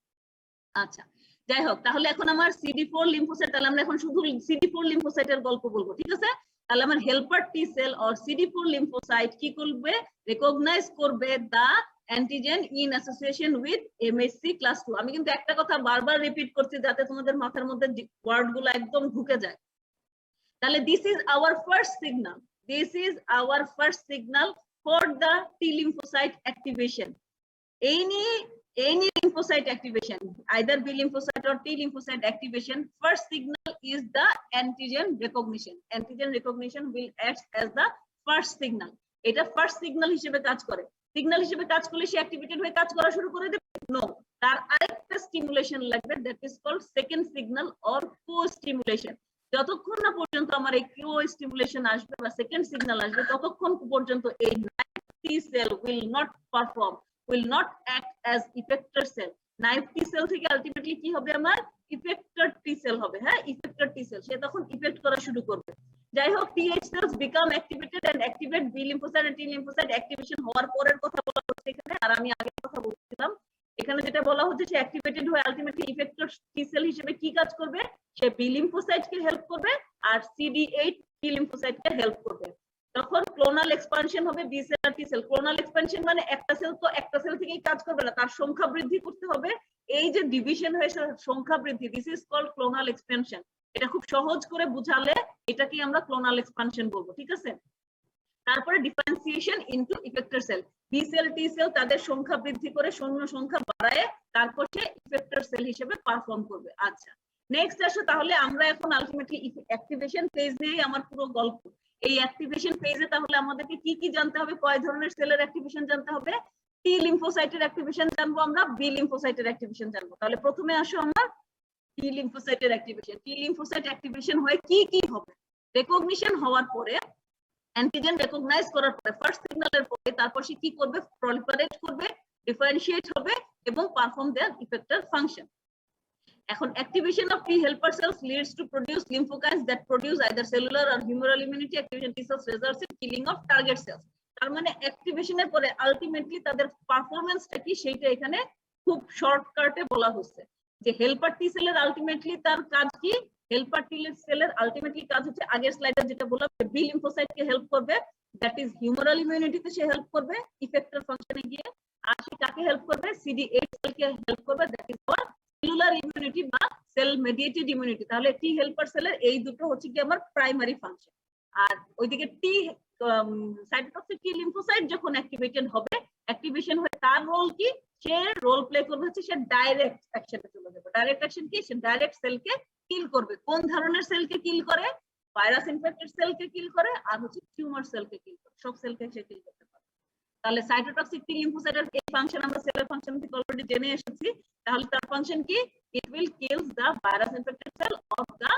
আচ্ছা, যাই হোক, তাহলে এখন আমার CD4 লিম্ফোসাইট, তাহলে আমরা এখন শুধু CD4 লিম্ফোসাইটের গল্প বলবো, ঠিক আছে? তাহলে আমার helper T cell or CD4 lymphocyte কি করবে? রেকগনাইজ করবে the antigen in association with MHC class 2। আমি কিন্তু একটা কথা বারবার রিপিট করছি যাতে তোমাদের মাথার মধ্যে ওয়ার্ডগুলো একদম ঢুকে যায়। তাহলে this is our first signal, this is our first signal for the T lymphocyte activation. Any lymphocyte activation, either B lymphocyte or T lymphocyte activation, first signal is the antigen recognition. Antigen recognition will act as the first signal. এটা first signal হিসেবে কাজ করে। Signal হিসেবে কাজ করলে সে activated হয়ে কাজ করা শুরু করে দেবে? নো, তার আরেকটা স্টিমুলেশন লাগবে, that is called second signal or costimulation. যতক্ষণ না পর্যন্ত আমার এই কো-স্টিমুলেশন আসবে বা সেকেন্ড সিগন্যাল আসবে, ততক্ষণ পর্যন্ত এই T cell will not perform, will not act as effector cell. Naive T cell থেকে আলটিমেটলি কি হবে? আমার effector T cell হবে। হ্যাঁ, effector T cell, সে তখন ইফেক্ট করা শুরু করবে। যাই হোক, TH cells become activated and activate B lymphocyte and T lymphocyte activation হওয়ার পরের কথা বলা হচ্ছে এখানে। আর আমি আগে কথা বলছিলাম, এখানে যেটা বলা হচ্ছে সে অ্যাক্টিভেটেড হয়ে আলটিমেটলি ইফেক্টর T cell হিসেবে কি কাজ করবে? সে B lymphocyte কে হেল্প করবে আর CD8 T lymphocyte কে হেল্প করবে। তখন ক্লোনাল এক্সপানশন হবে বি সেল আর টি সেল। ক্লোনাল এক্সপানশন মানে একটা সেল তো একটা সেল থেকেই কাজ করবে না, তার সংখ্যা বৃদ্ধি করতে হবে। এই যে ডিভিশন হয়েছে সংখ্যা বৃদ্ধি, this is called clonal expansion. এটা খুব সহজ করে বুঝালে এটাকে আমরা ক্লোনাল এক্সপানশন বলবো, ঠিক আছে? তারপরে differentiation into effector cell. B cell T cell তাদের সংখ্যা বৃদ্ধি করে শূন্য সংখ্যা বাড়ায় তারপর সে ইফেক্টর সেল হিসেবে পারফর্ম করবে। আচ্ছা, নেক্সট আসো, তাহলে আমরা এখন আলটিমেটলি অ্যাক্টিভেশন ফেজ নিয়ে আমার পুরো গল্প। এই অ্যাক্টিভেশন ফেজে তাহলে আমাদেরকে কি কি জানতে হবে, কয় ধরনের সেলের অ্যাক্টিভেশন জানতে হবে, টি লিম্ফোসাইটের অ্যাক্টিভেশন জানবো আমরা, বি লিম্ফোসাইটের অ্যাক্টিভেশন জানবো। তাহলে প্রথমে আসো আমরা টি লিম্ফোসাইটের অ্যাক্টিভেশন। টি লিম্ফোসাইট অ্যাক্টিভেশন হয় কি কি হবে, রেকগনিশন হওয়ার পরে, অ্যান্টিজেন রেকগনাইজ করার পরে, ফার্স্ট সিগন্যালের পরে, তারপর সে কি করবে, প্রলিফারেট করবে, ডিফারেন্সিয়েট হবে এবং পারফর্ম দেয়ার ইফেক্টর ফাংশন। এখন activation of T helper cells leads to produce lymphokines that produce either cellular or humoral immunity. Activation T cells results in killing of target cells. তার মানে অ্যাক্টিভেশনের পরে আলটিমেটলি তাদের পারফরম্যান্সটা কি সেটা এখানে খুব শর্টকাটে বলা হচ্ছে যে হেল্পার টি সেলের আলটিমেটলি তার কাজ কি, হেল্পার টি সেলের আলটিমেটলি কাজ হচ্ছে আগের স্লাইডে যেটা বললাম বি লিম্ফোসাইটকে হেল্প করবে, দ্যাট ইজ হিউমারাল ইমিউনিটিতে সে হেল্প করবে ইফেক্টর ফাংশনে গিয়ে, আর সে কাকে হেল্প করবে, CD8 সেলকে হেল্প করবে, that is our cellular immunity বা সেল মেডিয়েটেড ইমিউনিটি। তাহলে টি হেল্পার সেলের এই দুটো হচ্ছে কি আমার প্রাইমারি ফাংশন। আর ওইদিকে টি সাইটোটক্সিক টি লিম্ফোসাইট যখন অ্যাক্টিভেটেড হবে, অ্যাক্টিভেশন হয়ে তার রোল কি, সে রোল প্লে করবে হচ্ছে সে ডাইরেক্ট অ্যাকশনে চলে যাবে। ডাইরেক্ট অ্যাকশন কি, সে ডাইরেক্ট সেলকে কিল করবে। কোন ধরনের সেলকে কিল করে, ভাইরাস ইনফেক্টেড সেলকে কিল করে, আর হচ্ছে টিউমার সেলকে কিল করে, সব সেলকে সে কিল করতে পারে। তাহলে সাইটোটক্সিক টি লিম্ফোসাইটের এই ফাংশন আমরা সেলের ফাংশন থেকে অলরেডি জেনে এসেছি। তাহলে তার ফাংশন কি, it will kill the virus infected cell of the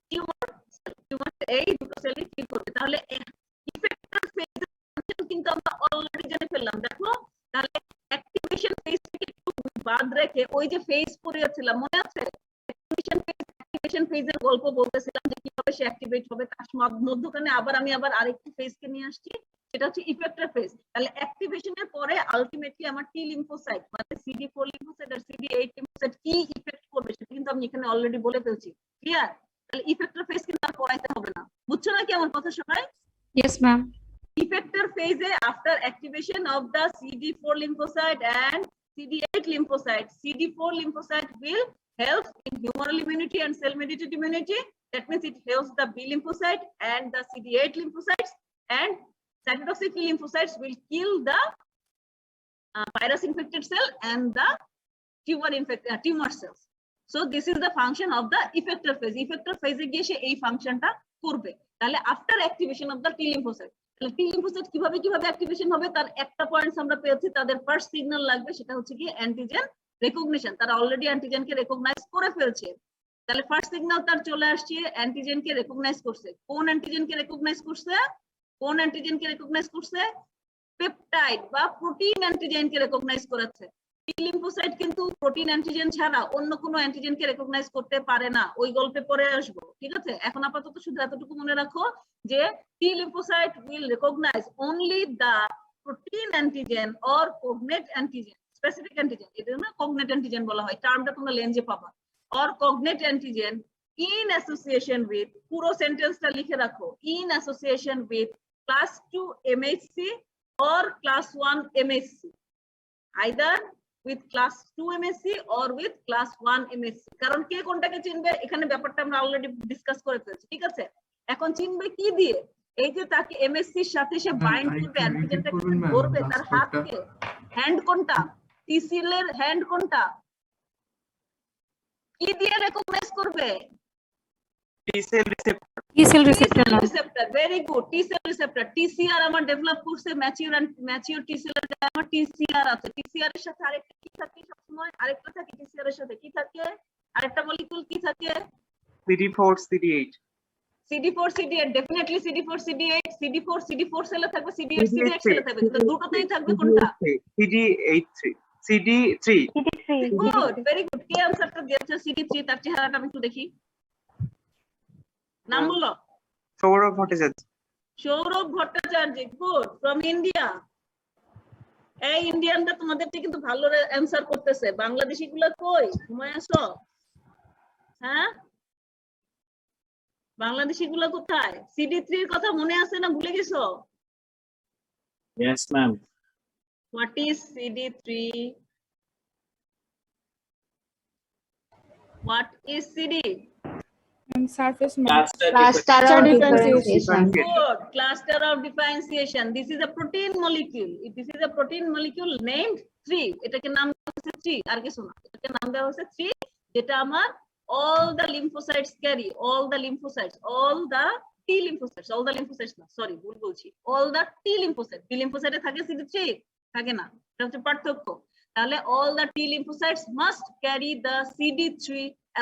tumour cell. Tumour এই দুটো সেলই কিল করবে। তাহলে ইফেক্টর ফেজ ফাংশন কিন্তু আমরা অলরেডি জেনে ফেললাম। দেখো তাহলে অ্যাক্টিভেশন ফেজ থেকে একটু বাদ রেখে ওই যে ফেজ পড়িয়েছিলাম মনে আছে, অ্যাক্টিভেশন ফেজের গল্প বলতেছিলাম যে কিভাবে সে অ্যাক্টিভেট হবে, তার মধ্যখানে আমি আবার আরেকটি ফেজকে নিয়ে আসছি, সেটা হচ্ছে ইফেক্টর ফেজ। তাহলে অ্যাক্টিভেশনের পরে আলটিমেটলি আমার টি লিম্ফোসাইট মানে CD4 লিম্ফোসাইট আর CD8 লিম্ফোসাইট কি ইফেক্ট করবে সেটা কিন্তু আমি এখানে অলরেডি বলে ফেলছি। ক্লিয়ার? তাহলে ইফেক্টর ফেজ কিন্তু আর পড়াইতে হবে না। বুঝছো নাকি আমার কথা সবাই? Yes, ma'am. Effector phase after activation of the CD4 lymphocyte and CD8 lymphocyte. CD4 lymphocyte will help in humoral immunity and cell mediated immunity. That means it helps the B lymphocyte and the CD8 lymphocytes, and cytotoxic T lymphocytes will kill the virus infected cell and the tumor cells. So this is the function of the effector phase. Effector phase গিয়ে সে এই ফাংশনটা করবে। তাহলে after activation of the T lymphocyte, তাহলে টি lymphocyte কিভাবে activation হবে তার একটা পয়েন্টস আমরা পেয়েছি, তাদের ফার্স্ট সিগন্যাল লাগবে সেটা হচ্ছে কি অ্যান্টিজেন রেকগনিশন। তারা অলরেডি অ্যান্টিজেনকে রেকগনাইজ করে ফেলছে। তাহলে ফার্স্ট সিগন্যাল তার চলে আসছে, অ্যান্টিজেনকে রেকগনাইজ করছে। কোন অ্যান্টিজেনকে রেকগনাইজ করছে, কোন অ্যান্টিজেনকে রেকগনাইজ করছে, পেপটাইড বা প্রোটিন অ্যান্টিজেনকে রেকগনাইজ করেছে। টি লিম্ফোসাইট কিন্তু প্রোটিন অ্যান্টিজেন ছাড়া অন্য কোনো অ্যান্টিজেনকে রেকগনাইজ করতে পারে না, ওই গল্পে পরে আসবো। ঠিক আছে, এখন আপাতত শুধু এতটুকু মনে রাখো যে T lymphocyte will recognise only the protein antigen or cognate antigen, specific antigen, এটা না কগনেট অ্যান্টিজেন বলা হয়, টার্মটা তোমরা লেন্সে পাবা, or cognate antigen in association with, পুরো সেন্টেন্সটা লিখে রাখো, in association with class 2 MHC or class 1 MHC, either with class 2 MSc or with class 1 MSc। কারণ কে কোনটাকে চিনবে এখানে ব্যাপারটা আমরা অলরেডি ডিসকাস করে ফেলছি। ঠিক আছে, এখন চিনবে কি দিয়ে, এই যে তাকে এমএসসি এর সাথে সে বাইন্ড করবে, অ্যান্টিজেনটাকে ধরবে, তার হাতকে, হ্যান্ড কোনটা, টিসিএল এর হ্যান্ড কোনটা, কি দিয়ে রেকগনাইজ করবে, T-cell receptor. T-cell receptor. Receptor. Very good, T cell receptor. TCR আমার ডেভেলপ করছে, ম্যাচিউর টি-সেল এর আমার টিসিআর আছে। টিসিআর এর সাথে আরেকটা কি থাকে সব সময়, আরেকটা থাকে টিসিআর এর সাথে কি থাকে, আরেকটা মলিকিউল কি থাকে, CD4, CD8. CD4 CD8, definitely CD4 CD8, CD4 সেলে থাকবে, CD8 CD8 সেলে থাকবে, কিন্তু দুটোতেই থাকবে কোনটা, CD8 CD3। Good, very good. কে আনসারটা দিয়েছে CD3, তার চেহারাটা আমি একটু দেখি, নাম বলো। Sourav Bhattacharya. Sourav Bhattacharya, good, from India. এই ইন্ডিয়ানরা তোমাদের থেকে কিন্তু ভালো অ্যানসার করতেছে, বাংলাদেশি গুলা কই, ঘুমায় আসো? হ্যাঁ, বাংলাদেশি গুলা কোথায়? CD3 এর কথা মনে আছে না ভুলে গেছো? Yes, ma'am. What is CD3? What is CD? And surface Cluster of differentiation. Good, cluster of differentiation. This is a protein molecule. This is a protein molecule named 3. এটাকে নাম দেওয়া হয়েছে 3, আর কিছু না, এটাকে নাম দেওয়া হয়েছে 3, যেটা আমার all the lymphocytes carry, all the lymphocytes, all the T lymphocytes, all the lymphocytes না, sorry ভুল বলছি, all the T lymphocytes, T lymphocyte থাকে CD3 থাকে না, এটা হচ্ছে পার্থক্য। তাহলে all the T lymphocytes must carry the CD3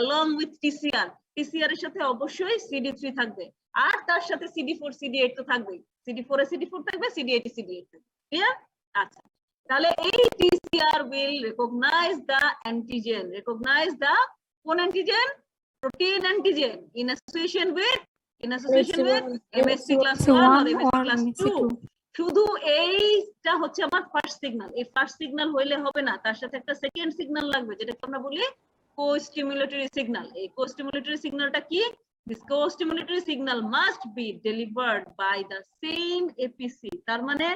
along with TCR, TCR এর সাথে অবশ্যই CD3 থাকবে, আর তার সাথে CD4 CD8 তো থাকবেই, CD4 এ CD4 থাকবে, CD8 এ CD8 থাকবে, ক্লিয়ার? আচ্ছা, তাহলে এই TCR will recognize the antigen, recognize the কোন antigen, protein antigen in association with MSC class 1 or MSC class 2। শুধু এইটা হচ্ছে আমার ফার্স্ট সিগন্যাল, এই ফার্স্ট সিগন্যাল হইলে হবে না, তার সাথে একটা সেকেন্ড সিগন্যাল লাগবে, যেটাকে আমরা বলি co-stimulatory signal। এই co-stimulatory signalটা কি? This co-stimulatory signal must be delivered by the same APC। তার মানে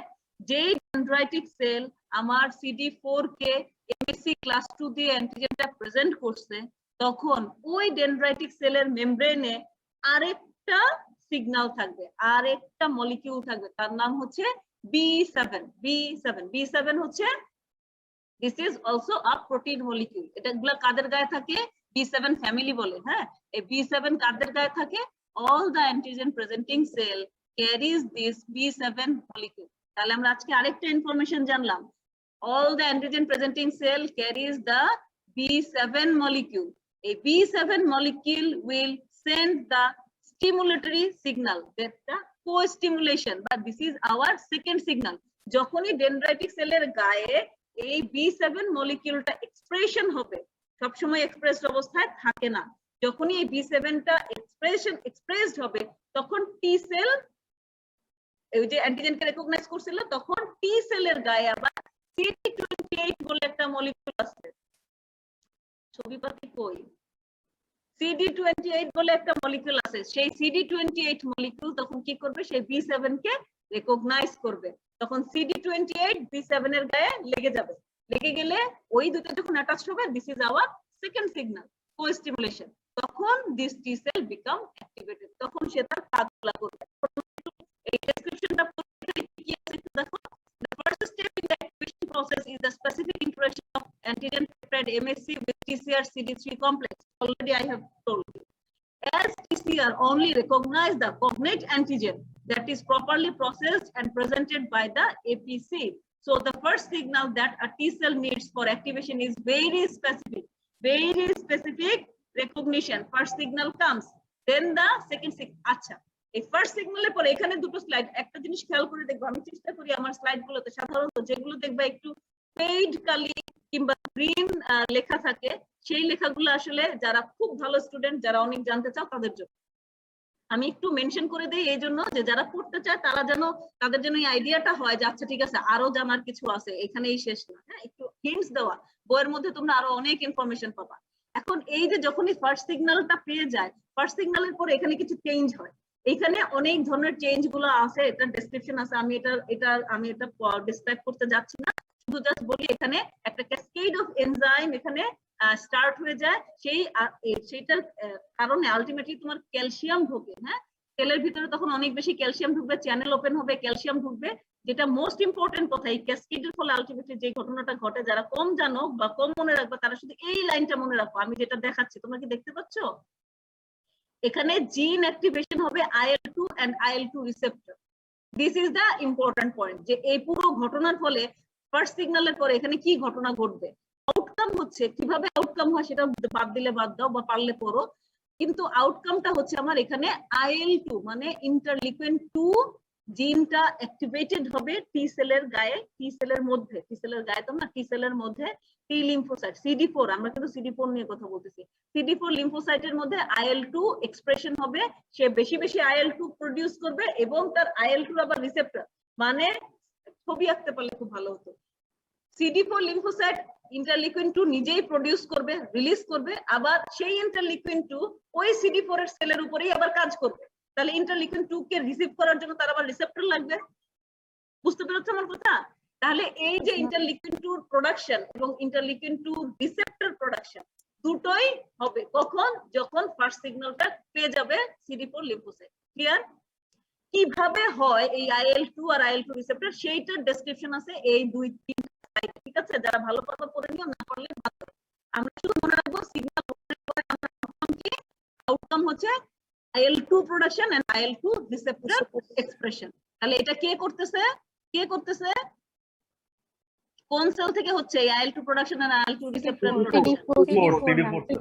যেই ডেনড্রাইটিক সেল আমার CD4 কে MSC ক্লাস 2 দিয়ে অ্যান্টিজেনটা প্রেজেন্ট করছে, তখন ওই ডেনড্রাইটিক সেলের মেমব্রেনে আরেকটা সিগন্যাল থাকবে, আরেকটা মলিকিউল থাকবে, তার নাম হচ্ছে B7। B7 হচ্ছে this is also a protein molecule। এটা গুলা কাদের গায়ে থাকে? B7 ফ্যামিলি বলে। হ্যাঁ, এই B7 কাদের গায়ে থাকে? all the antigen presenting cell carries this B7 molecule। তাহলে আমরা আজকে আরেকটা ইনফরমেশন জানলাম, all the antigen presenting cell carries the B7 molecule। A B7 molecule will send the stimulatory signal, that the co-stimulation, but this is our second signal। যখনই dendritic সেলের গায়ে এই B7 মলিকিউলটা expression হবে, সবসময় এক্সপ্রেসড অবস্থায় থাকে না, যখনই এই B7টা এক্সপ্রেসড হবে, তখন টি সেল এই যে অ্যান্টিজেনকে রেকগনাইজ করছিল, তখন টি সেলের গায়ে আবার CD28 বলে একটা মলিকিউল আছে, ছবি পাতি কই, CD28 বলে একটা মলিকিউল আছে, সেই CD28 মলিকিউল তখন কি করবে? সেই B7 কে রেকগনাইজ করবে, তখন CD28 B7 এর গায়ে লেগে যাবে, লেগে গেলে ওই দুটো যখন অ্যাটাচ হবে, this is our second signal, co-stimulation। তখন this T sell become activated, তখন সে তার কাজগুলো করবে। এই ডেসক্রিপশনটা কি আছে একটু দেখো। The first step in the activation process is the specific interaction of antigen peptide MSC with TCR CD3 complex. Already I have told you. As TCR only recognize the cognate antigen that is properly processed and presented by the APC. So the first signal that a T cell needs for activation is very specific recognition. First signal comes, then the second signal। আচ্ছা, এই first সিগন্যালের পরে এখানে দুটো slide, একটা জিনিস খেয়াল করে দেখবো, আমি চেষ্টা করি আমার স্লাইডগুলোতে সাধারণত যেগুলো দেখবা একটু পেইড কালি কিংবা গ্রিন লেখা থাকে, সেই লেখাগুলো আসলে যারা খুব ভালো স্টুডেন্ট, যারা অনেক জানতে চাও তাদের জন্য আমি একটু মেনশন করে দেই, এই জন্য যে যারা পড়তে চায় তারা যেন তাদের জন্য এই আইডিয়াটা হয় যে আচ্ছা ঠিক আছে আরো জানার কিছু আছে, এখানেই শেষ না। হ্যাঁ, একটু হিন্টস দেওয়া, বইয়ের মধ্যে তোমরা আরো অনেক ইনফরমেশন পাবা। এখন এই যে যখনই ফার্স্ট সিগন্যালটা পেয়ে যায়, ফার্স্ট সিগন্যালের পরে এখানে কিছু চেঞ্জ হয়, এখানে অনেক ধরনের চেঞ্জ গুলো আছে, এটা ডেসক্রিপশন আছে, আমি এটা ডিসক্রাইব করতে যাচ্ছি না, শুধু জাস্ট বলি এখানে একটা ক্যাসকেড অফ এনজাইম এখানে স্টার্ট হয়ে যায়, সেইটার কারণে আলটিমেটলি তোমার ক্যালসিয়াম ঢোকে। হ্যাঁ, সেলের ভিতরে তখন অনেক বেশি ক্যালসিয়াম ঢুকবে, চ্যানেল ওপেন হবে, ক্যালসিয়াম ঢুকবে, যেটা মোস্ট ইম্পর্টেন্ট কথা। এই ক্যাসকেডের ফলে আলটিমেটলি যে ঘটনাটা ঘটে, যারা কম জানো বা কম মনে রাখবে তারা শুধু এই লাইনটা মনে রাখো, আমি যেটা দেখাচ্ছি তোমরা কি দেখতে পাচ্ছ? এখানে জিন অ্যাক্টিভেশন হবে IL2 and IL2 receptor. This is the important point, যে এই পুরো ঘটনার ফলে ফার্স্ট সিগন্যালের পরে এখানে কি ঘটনা ঘটবে, আউটকাম হচ্ছে, কিভাবে আউটকাম হয় সেটা বাদ দিলে বাদ দাও বা পারলে পড়ো, কিন্তু আউটকামটা হচ্ছে আমার এখানে IL2 মানে ইন্টারলিউকিন 2 জিনটা অ্যাক্টিভেটেড হবে টি সেলের গায়ে, টি সেলের মধ্যে, টি সেলের গায়ে তো না, টি সেলের মধ্যে টি লিম্ফোসাইট CD4, আমরা কিন্তু CD4 নিয়ে কথা বলতেছি, CD4 লিম্ফোসাইটের মধ্যে IL2 এক্সপ্রেশন হবে, সে বেশি বেশি IL2 প্রডিউস করবে এবং তার IL2 আবার রিসেপ্টর, মানে ছবি আঁকতে পারলে খুব ভালো হতো, CD4 লিম্ফোসাইট ইন্টারলিউকিন 2 নিজেই প্রডিউস করবে, রিলিজ করবে, আবার সেই ইন্টারলিউকিন 2 ওই CD4 এর সেলের উপরেই আবার কাজ করবে, তাহলে ইন্টারলিউকিন 2 কে রিসিভ করার জন্য তার আবার রিসেপ্টর লাগবে। বুঝতে পেরেছো আমার কথা? তাহলে এই যে ইন্টারলিউকিন 2 প্রোডাকশন এবং ইন্টারলিউকিন 2 রিসেপ্টর প্রোডাকশন দুটোই হবে কখন? যখন ফার্স্ট সিগন্যালটা পেয়ে যাবে CD4 লিম্ফোসাইট। ক্লিয়ার? কিভাবে হয় এই IL2 আর IL2 রিসেপ্টর সেইটার ডেসক্রিপশন আছে এই 2-3 স্লাইডে, ঠিক আছে? যারা ভালো কথা পড়ে নিও, না পড়লে ভালো। আমরা শুধু মনে রাখবো সিগন্যাল আউটকাম হচ্ছে IL-2 production and IL-2 receptor expression. তাহলে এটা কে করতেছে কোন সেল থেকে হচ্ছে IL-2 production and IL-2 receptor production?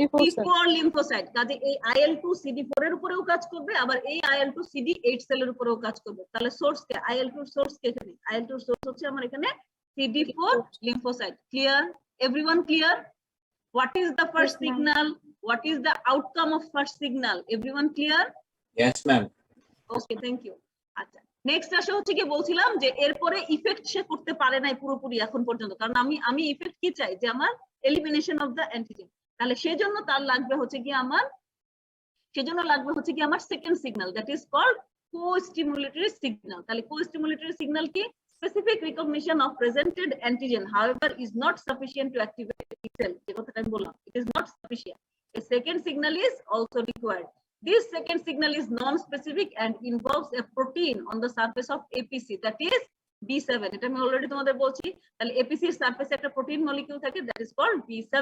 CD4 lymphocyte. কাজে এই IL-2 CD4 এর উপরেও কাজ করবে, আবার এই IL-2 CD8 সেলের উপরেও কাজ করবে। তাহলে সোর্স কে, IL-2 সোর্স কে এখানে, IL-2 সোর্স হচ্ছে আমার এখানে CD4 lymphocyte. Clear? Everyone clear? What is the first Yes, ma'am. signal? What is the outcome of first signal? Everyone clear? Yes, ma'am. Okay, thank you. আচ্ছা, next আসে হচ্ছে কি বলছিলাম যে এরপরে ইফেক্ট সে করতে পারে নাই পুরোপুরি এখন পর্যন্ত, কারণ আমি ইফেক্ট কি চাই যে আমার এলিমিনেশন অফ দ্য অ্যান্টিজেন। তাহলে সেজন্য তার লাগবে হচ্ছে কি আমার second signal, that is called co-stimulatory signal. তাহলে co-stimulatory signal কি? Specific recognition of presented antigen, however, is not sufficient to activate T cell. যে কথাটা আমি বললাম, it is not sufficient. A second signal is also required. This second signal is non-specific and involves a protein on the surface of APC, that is B7. এটা আমি already তোমাদের বলছি। তাহলে APC এর সারফেসে একটা প্রোটিন মলিকিউল থাকে, that is called B7.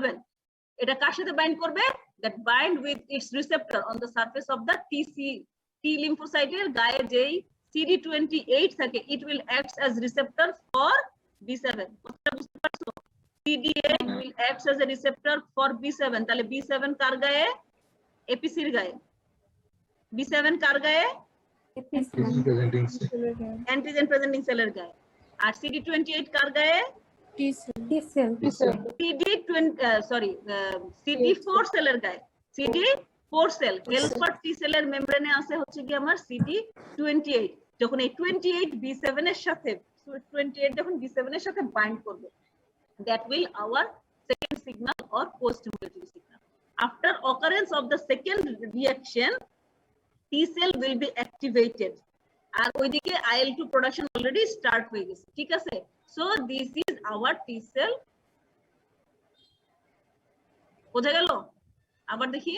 এটা কার সাথে বাইন্ড করবে? That bind with its receptor on the surface of the T lymphocyte এর গায়ে যেই CD28 থাকে, it will act as receptor for B7. কথাটা বুঝতে পারছো? CD8 will act as a receptor for B7. তাহলে B7 কার গায়ে? APC এর গায়ে। B7 কার গায়ে? অ্যান্টিজেন প্রেজেন্টিং সেলের গায়ে। আর CD28 কার গায়ে? CD4 সেলের গায়ে। CD4 সেল হেল্পার টি সেলের মেমব্রেনে আছে হচ্ছে কি আমার CD28। যখন এই 28 B7 এর সাথে 28 যখন B7 এর সাথে বাইন্ড করবে, that will our second signal or co-stimulatory signal. After occurrence of the second reaction, T cell will be activated. আর ওইদিকে IL-2 production already start হয়ে গেছে, ঠিক আছে? So this is our T cell. বোঝা গেল? আবার দেখি,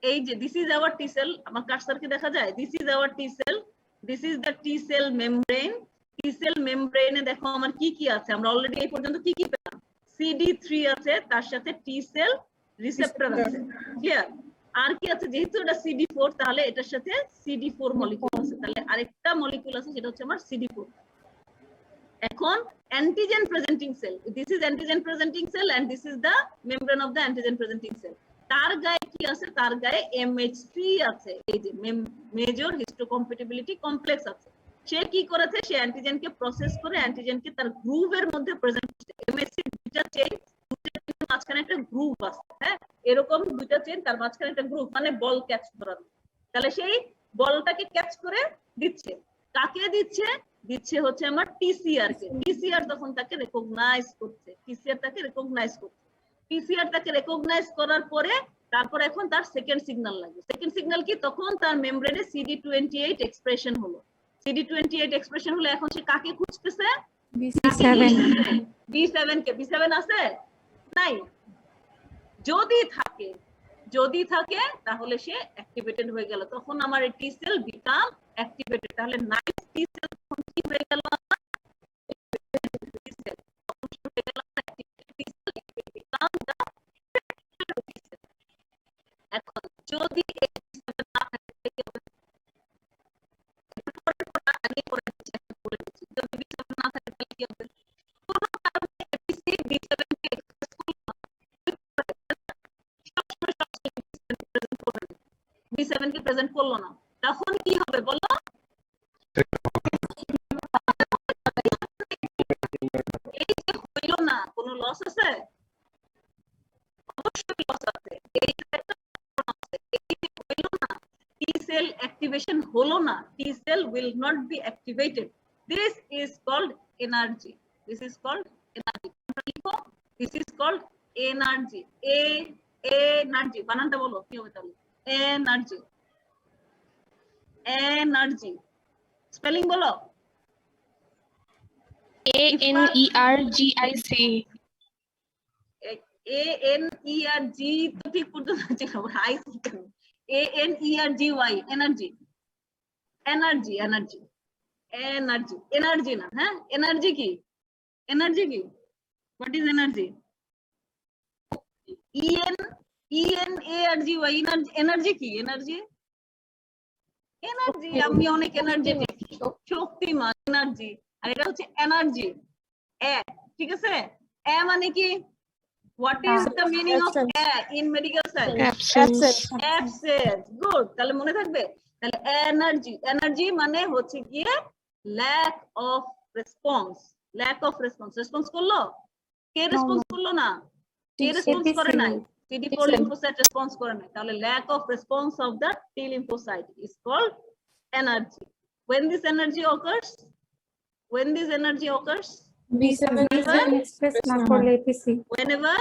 এই যে this is our T cell, আমার কার্সারকে দেখা যায়? This is our T cell. This is the T cell membrane. T cell membrane এ দেখো আমার কি কি আছে, আমরা অলরেডি এই পর্যন্ত কি কি পেলাম? CD3 আছে, তার সাথে T cell receptor আছে, ক্লিয়ার? আর কি আছে? যেহেতু এটা CD4, তাহলে এটার সাথে CD4 মলিকিউল আছে, তাহলে আরেকটা মলিকিউল আছে সেটা হচ্ছে আমার CD4। এখন antigen presenting cell, this is antigen presenting cell and this is the membrane of the antigen presenting cell. তার গায়ে কি আছে? তার গায়ে MHC আছে, এই যে মেজর হিস্টোকম্প্যাটিবিলিটি কমপ্লেক্স আছে। সে কি করেছে? সে অ্যান্টিজেনকে প্রসেস করে অ্যান্টিজেনকে তার গ্রুভের মধ্যে প্রেজেন্ট করছে। MHC দুইটা চেইন, মাঝখানে একটা গ্রুভ আছে, হ্যাঁ, এরকম দুইটা চেইন, তার মাঝখানে একটা গ্রুভ, মানে বল ক্যাচ করানো। তাহলে সেই বলটাকে ক্যাচ করে দিচ্ছে। কাকে দিচ্ছে? দিচ্ছে হচ্ছে আমার TCR কে। TCR তখন তাকে রেকগনাইজ করছে, TCR তাকে রেকগনাইজ করছে। TCR তাকে রেকগনাইজ করার পরে তারপর এখন তার সেকেন্ড সিগন্যাল লাগবে। সেকেন্ড সিগন্যাল কি? তখন তার মেমব্রেনে CD28 এক্সপ্রেশন হলো। CD28 এক্সপ্রেশন হলো, এখন সে কাকে খুঁজতেছে? B7 কে। B7 আছে? নাই। যদি থাকে তাহলে সে অ্যাক্টিভেটেড হয়ে গেল, তখন আমার টি সেল বিকাম অ্যাক্টিভেটেড। তাহলে নাইস টি সেল তখন কি হয়ে গেল? এখন যদি না থাকে, যদি B7 না থাকে তাহলে কি হবে? কোনো কারণে APC B7 কে এক্সপ্রেস করলো না, B7 কে প্রেজেন্ট করলো না, তখন কি হবে বলো? এই যে হইল না, কোনো লস আছে? অবশ্যই লস আছে। এই যে একটা আছে, এই যে হইল না, T cell activation হলো না, T cell will not be activated. This is called energy. This is called energy. This is called energy. Energy. বানানটা বলো কি হবে তাহলে? Energy. Energy. স্পেলিং বলো। ANERGIC। ANERG তো ঠিক পর্যন্ত ছিল, আইসি কেন? ANERGY, energy. Energy, energy, energy, energy না, হ্যাঁ? এনার্জি কি? এনার্জি কি? What is energy? ENARGY, energy কি? এনার্জি এনার্জি, আমি অনেক এনার্জেটিক, শক্তিমান, এনার্জি। আর এটা হচ্ছে এনার্জি এ, ঠিক আছে? এ মানে কি? What is the meaning of A in medical science? Absence. Good, তাহলে মনে থাকবে। তাহলে এনার্জি, এনার্জি মানে হচ্ছে গিয়ে lack of response. Lack of response. Response করলো? কে রেসপন্স করলো না? কে রেসপন্স করে নাই? CD4 lymphocyte রেসপন্স করে নাই, তাহলে lack of response of the T lymphocyte is called energy. When this energy occurs? When this energy occurs? B7 express না করলে APC Whenever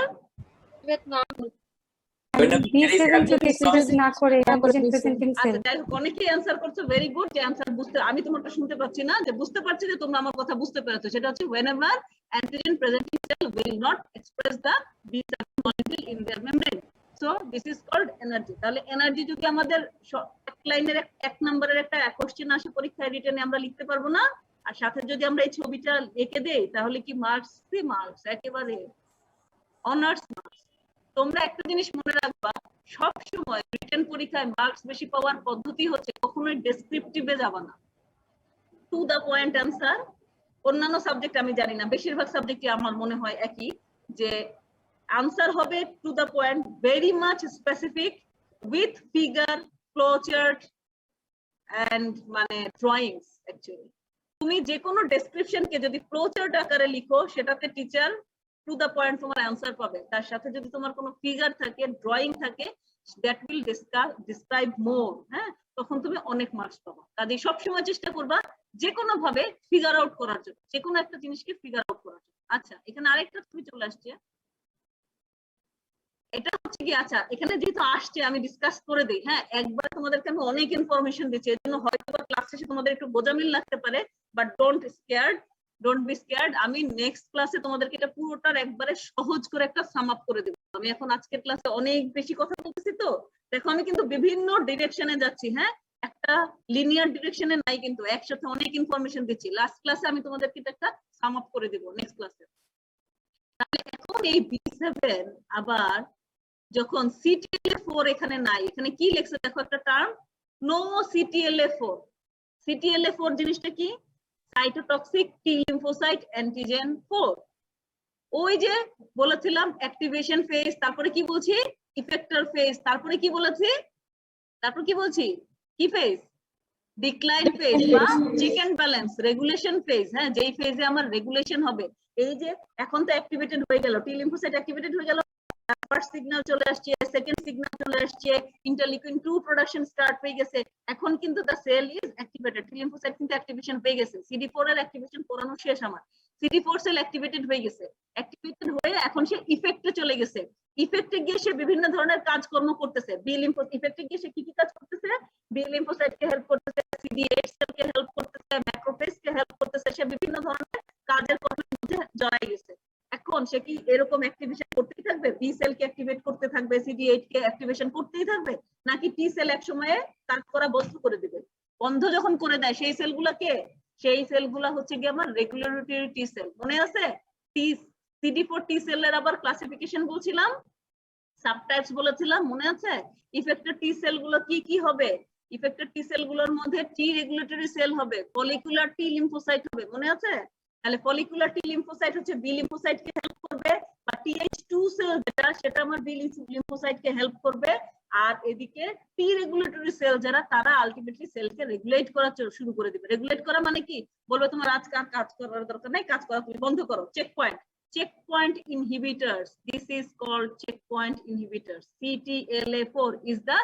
B7 যদি express না করে antigen presenting cell আচ্ছা, যাই হোক, অনেকেই অ্যান্সার করছো, ভেরি গুড। যে অ্যান্সার বুঝতে, আমি তোমারটা শুনতে পাচ্ছি না, যে বুঝতে পারছি যে তোমরা আমার কথা বুঝতে পেরেছো। সেটা হচ্ছে whenever antigen presenting cell will not express the B7 molecule in their membrane, so this is called energy. তাহলে এনার্জি যদি আমাদের এক লাইনের এক নম্বরের একটা কোশ্চেন আসে পরীক্ষায়, রিটেনে আমরা লিখতে পারবো না, আর সাথে যদি আমরা এই ছবিটা এঁকে দেই তাহলে কি মার্কস? মার্কস, একেবারে অনার্স মার্কস। তোমরা একটা জিনিস মনে রাখবা, সব সময় রিটেন পরীক্ষায় মার্কস বেশি পাওয়ার পদ্ধতি হচ্ছে কখনোই ডেসক্রিপটিভে যাবা না, টু দা পয়েন্ট অ্যান্সার। অন্যান্য সাবজেক্ট আমি জানি না, বেশিরভাগ সাবজেক্টই আমার মনে হয় একই, যে আনসার হবে to the point, very much specific, with figure, flow chart and মানে ড্রয়িংস। অ্যাকচুয়ালি তুমি যে কোনো ডেসক্রিপশনকে যদি ফ্লো চার্ট আকারে লিখো, সেটাতে টিচার টু দা পয়েন্ট তোমার অ্যান্সার পাবে। তার সাথে যদি তোমার কোনো ফিগার থাকে, ড্রয়িং থাকে, দ্যাট উইল ডিসক্রাইব মোর, হ্যাঁ, তখন তুমি অনেক মার্কস পাবা। কাজেই সবসময় চেষ্টা করবা যে কোনো ভাবে ফিগার আউট করার জন্য, যে কোনো একটা জিনিসকে ফিগার আউট করার জন্য। আচ্ছা, এখানে আরেকটা ছবি চলে আসছে, এটা হচ্ছে কি, আচ্ছা এখানে যেহেতু আসছে আমি ডিসকাস করে দিই। হ্যাঁ, একবার তোমাদেরকে আমি অনেক ইনফরমেশন দিচ্ছি, এর জন্য হয়তো ক্লাস শেষে তোমাদের একটু গোজামিল লাগতে পারে, বাট ডোন্ট বি স্কেয়ার্ড। আমি নেক্সট ক্লাসে তোমাদেরকে এটা পুরোটার একবারে সহজ করে একটা সাম আপ করে দেব। আমি এখন আজকের ক্লাসে অনেক বেশি কথা বলতেছি, তো দেখো আমি কিন্তু বিভিন্ন ডিরেকশনে যাচ্ছি। হ্যাঁ, একটা লিনিয়ার ডিরেকশনে নাই, কিন্তু একসাথে অনেক ইনফরমেশন দিচ্ছি। লাস্ট ক্লাসে আমি তোমাদেরকে এটা একটা সাম আপ করে দেব নেক্সট ক্লাসে। তাহলে এখন এই B7 আবার যখন CTLA4 এখানে নাই, এখানে কি লেখছে দেখো একটা টার্ম, নো CTLA4। CTLA4 জিনিসটা কি? Cytotoxic T lymphocyte antigen 4। ওই যে বলেছিলাম অ্যাক্টিভেশন ফেজ, তারপরে কি বলছি? ইফেক্টর ফেজ, তারপরে কি বলেছি? তারপর কি বলছি? কি ফেজ? ডিক্লাইন ফেজ বা check and balance, regulation phase. হ্যাঁ, যেই ফেজে আমার রেগুলেশন হবে। এই যে এখন তো অ্যাক্টিভেটেড হয়ে গেল, টি লিম্ফোসাইট অ্যাক্টিভেটেড হয়ে গেল, ফার্স্ট সিগন্যাল চলে আসছে, সেকেন্ড সিগন্যাল চলে আসছে, ইন্টারলিউকিন 2 প্রোডাকশন স্টার্ট হয়ে গেছে। এখন কিন্তু the cell is activated, T lymphocyte কিন্তু অ্যাক্টিভেশন পেয়ে গেছে। CD4 এর অ্যাক্টিভেশন করানো শেষ আমার, CD4 সেল অ্যাক্টিভেটেড হয়ে গেছে। অ্যাক্টিভেটেড হয়ে এখন সে ইফেক্টে চলে গেছে। ইফেক্টে গিয়ে সে বিভিন্ন ধরনের কাজকর্ম করতেছে। বি লিম্ফোসাইট ইফেক্টে গিয়ে সে কি কি কাজ করতেছে? বি লিম্ফোসাইটকে হেল্প করতেছে, CD8 সেলকে হেল্প করতেছে, ম্যাক্রোফেজকে হেল্প করতেছে, সে বিভিন্ন ধরনের কাজের কর্মের মধ্যে জড়ায় গেছে। এখন সে কি এরকম অ্যাক্টিভেশন করতেই থাকবে? বি সেল কে অ্যাক্টিভেট করতে থাকবে, CD8 কে অ্যাক্টিভেশন করতেই থাকবে, নাকি টি সেল এক সময়ে কাজ করা বন্ধ করে দিবে? বন্ধ যখন করে দেয় সেই সেলগুলোকে, সেই সেলগুলো হচ্ছে কি আমার রেগুলেটরি টি সেল। মনে আছে CD4 টি সেলের আবার ক্লাসিফিকেশন বলছিলাম, সাবটাইপস বলেছিলাম, মনে আছে? ইফেক্টর টি সেলগুলো কি কি হবে? ইফেক্টর টি সেলগুলোর মধ্যে টি রেগুলেটরি সেল হবে, ফলিকুলার টি লিম্ফোসাইট হবে, মনে আছে? তাহলে ফলিকুলার টি লিম্ফোসাইট হচ্ছে বি লিম্ফোসাইট কে হেল্প করবে, বা TH2 সেল যেটা, সেটা আমার বি লিম্ফোসাইট কে হেল্প করবে। আর এদিকে টি রেগুলেটরি সেল যারা, তারা আলটিমেটলি সেলকে রেগুলেট করা শুরু করে দিবে। রেগুলেট করা মানে কি? বলবে তোমার আজকে আর কাজ করার দরকার নাই, কাজ করা তুমি বন্ধ করো। Checkpoint inhibitors, this is called checkpoint inhibitors. CTLA4 is the